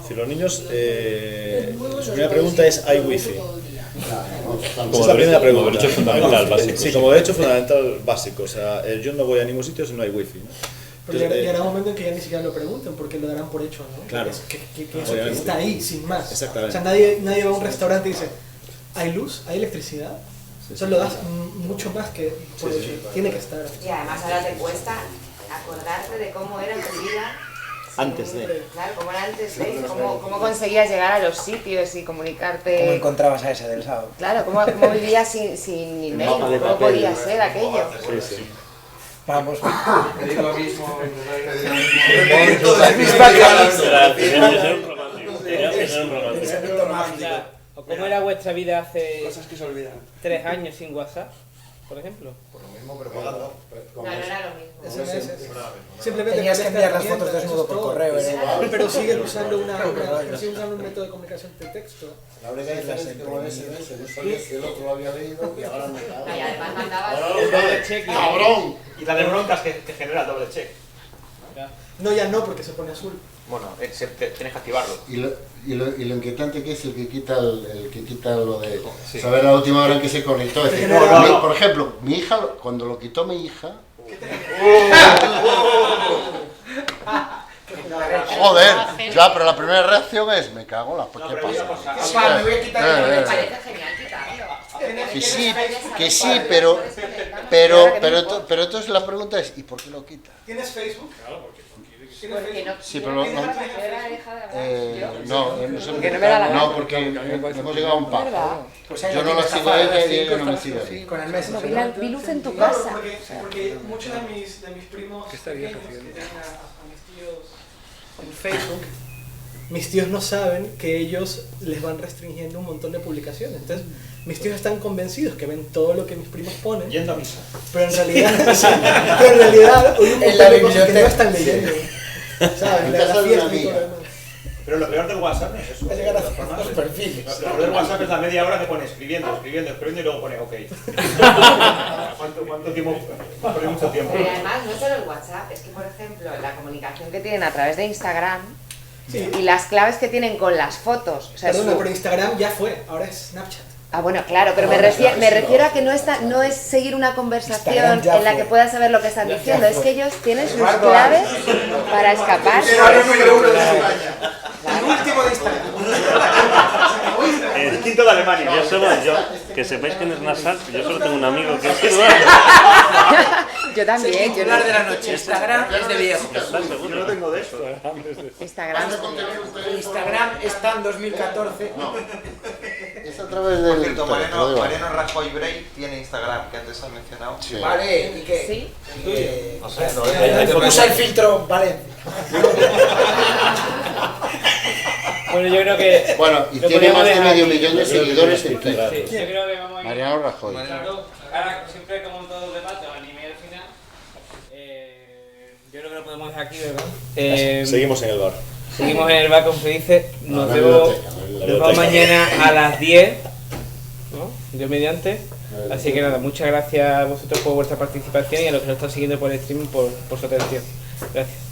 Si los niños, su primera pregunta es: ¿hay wifi? Esa es la primera pregunta. Como derecho fundamental básico. Sí, como derecho fundamental básico. O sea, yo no voy a ningún sitio si no hay wifi, ¿no? Pero llegará un momento en que ya ni siquiera lo pregunten porque lo darán por hecho, ¿no? Claro. Que eso está ahí, sin más. Exactamente. O sea, nadie va a un restaurante y dice, ¿hay luz? ¿Hay electricidad? Eso lo das mucho más que por hecho. Tiene que estar. Y además ahora te cuesta acordarte de cómo era tu vida. Antes de. Claro, cómo era antes de. Cómo conseguías llegar a los sitios y comunicarte. ¿Cómo encontrabas a ese del sábado? Claro, cómo vivías sin email, cómo podía ser aquello. Sí. Vamos. Te digo mismo. ¿O cómo era vuestra vida hace Cosas que se olvidan. 3 años sin WhatsApp, por ejemplo? Por lo mismo, pero pagando. No era lo mismo. Simplemente tenías que enviar las fotos desnudo por correo. Pero siguen usando un método de comunicación de texto. La única diferencia es que con SMS no sabía si el otro lo había leído y ahora me cago. Y además mandabas doble check. ¡Cabrón! Y la de broncas que genera el doble check. No, ya no, porque se pone azul. Bueno, tienes que activarlo. Y lo inquietante que es el que quita lo de saber a la última hora en que se conectó. Es decir, por ejemplo, mi hija, cuando lo quitó mi hija... Joder, ya, pero la primera reacción es, me cago en la... ¿Qué pasa? Papá, me voy a quitar. Me parece genial quitarlo. Que sí, pero entonces la pregunta es, ¿y por qué lo quita? ¿Tienes Facebook? Claro, porque Sí, pero no, porque hemos llegado a un pacto. Yo no la sigo a ella y ella no me sigue a mí. Con el mes. Vi luz en tu casa. Porque muchos de mis primos que tienen a mis tíos en Facebook, mis tíos no saben que ellos les van restringiendo un montón de publicaciones. Entonces, mis tíos están convencidos que ven todo lo que mis primos ponen. Yendo a misa. Pero en realidad, hay un montón de cosas que no están leyendo. ¿Sabes? La fiesta y todo lo demás. Pero lo peor del WhatsApp no es eso. Es llegar a los perfiles. Lo peor del WhatsApp es la media hora que pone escribiendo y luego pone OK. ¿Cuánto tiempo? Pone mucho tiempo. Pero además, no solo el WhatsApp, es que por ejemplo, la comunicación que tienen a través de Instagram y las claves que tienen con las fotos. O sea, Perdona, pero Instagram ya fue, ahora es Snapchat. Ah, bueno, claro, pero me refiero a que no es seguir una conversación en la que puedas saber lo que están diciendo, es que ellos tienen sus claves para escapar. El número 1 de España. El último de Instagram. El quinto de Alemania. Que sepáis quién es Nasal, yo solo tengo un amigo que es Eduardo. Yo también. De la noche. Instagram es de viejo. Yo no tengo de eso. Instagram está en 2014. Es a través del... Por cierto, Mariano Rajoy Brey tiene Instagram, que antes has mencionado. Sí. Vale, ¿y qué? Sí. No sé, Usa el filtro, vale. Bueno, yo creo que... Bueno, y lo tiene podríamos más de dejar medio aquí. millón de seguidores en Twitter. Sí, yo creo que vamos a ir... Mariano Rajoy. Ahora, siempre como en todos los debates, anime al final, yo creo que lo podemos dejar aquí, ¿verdad? Seguimos en el bar. Seguimos en el bar, como se dice. Nos la vemos biblioteca. mañana a las 10, ¿no? Dios mediante. Así que nada, muchas gracias a vosotros por vuestra participación y a los que nos están siguiendo por el streaming por su atención. Gracias.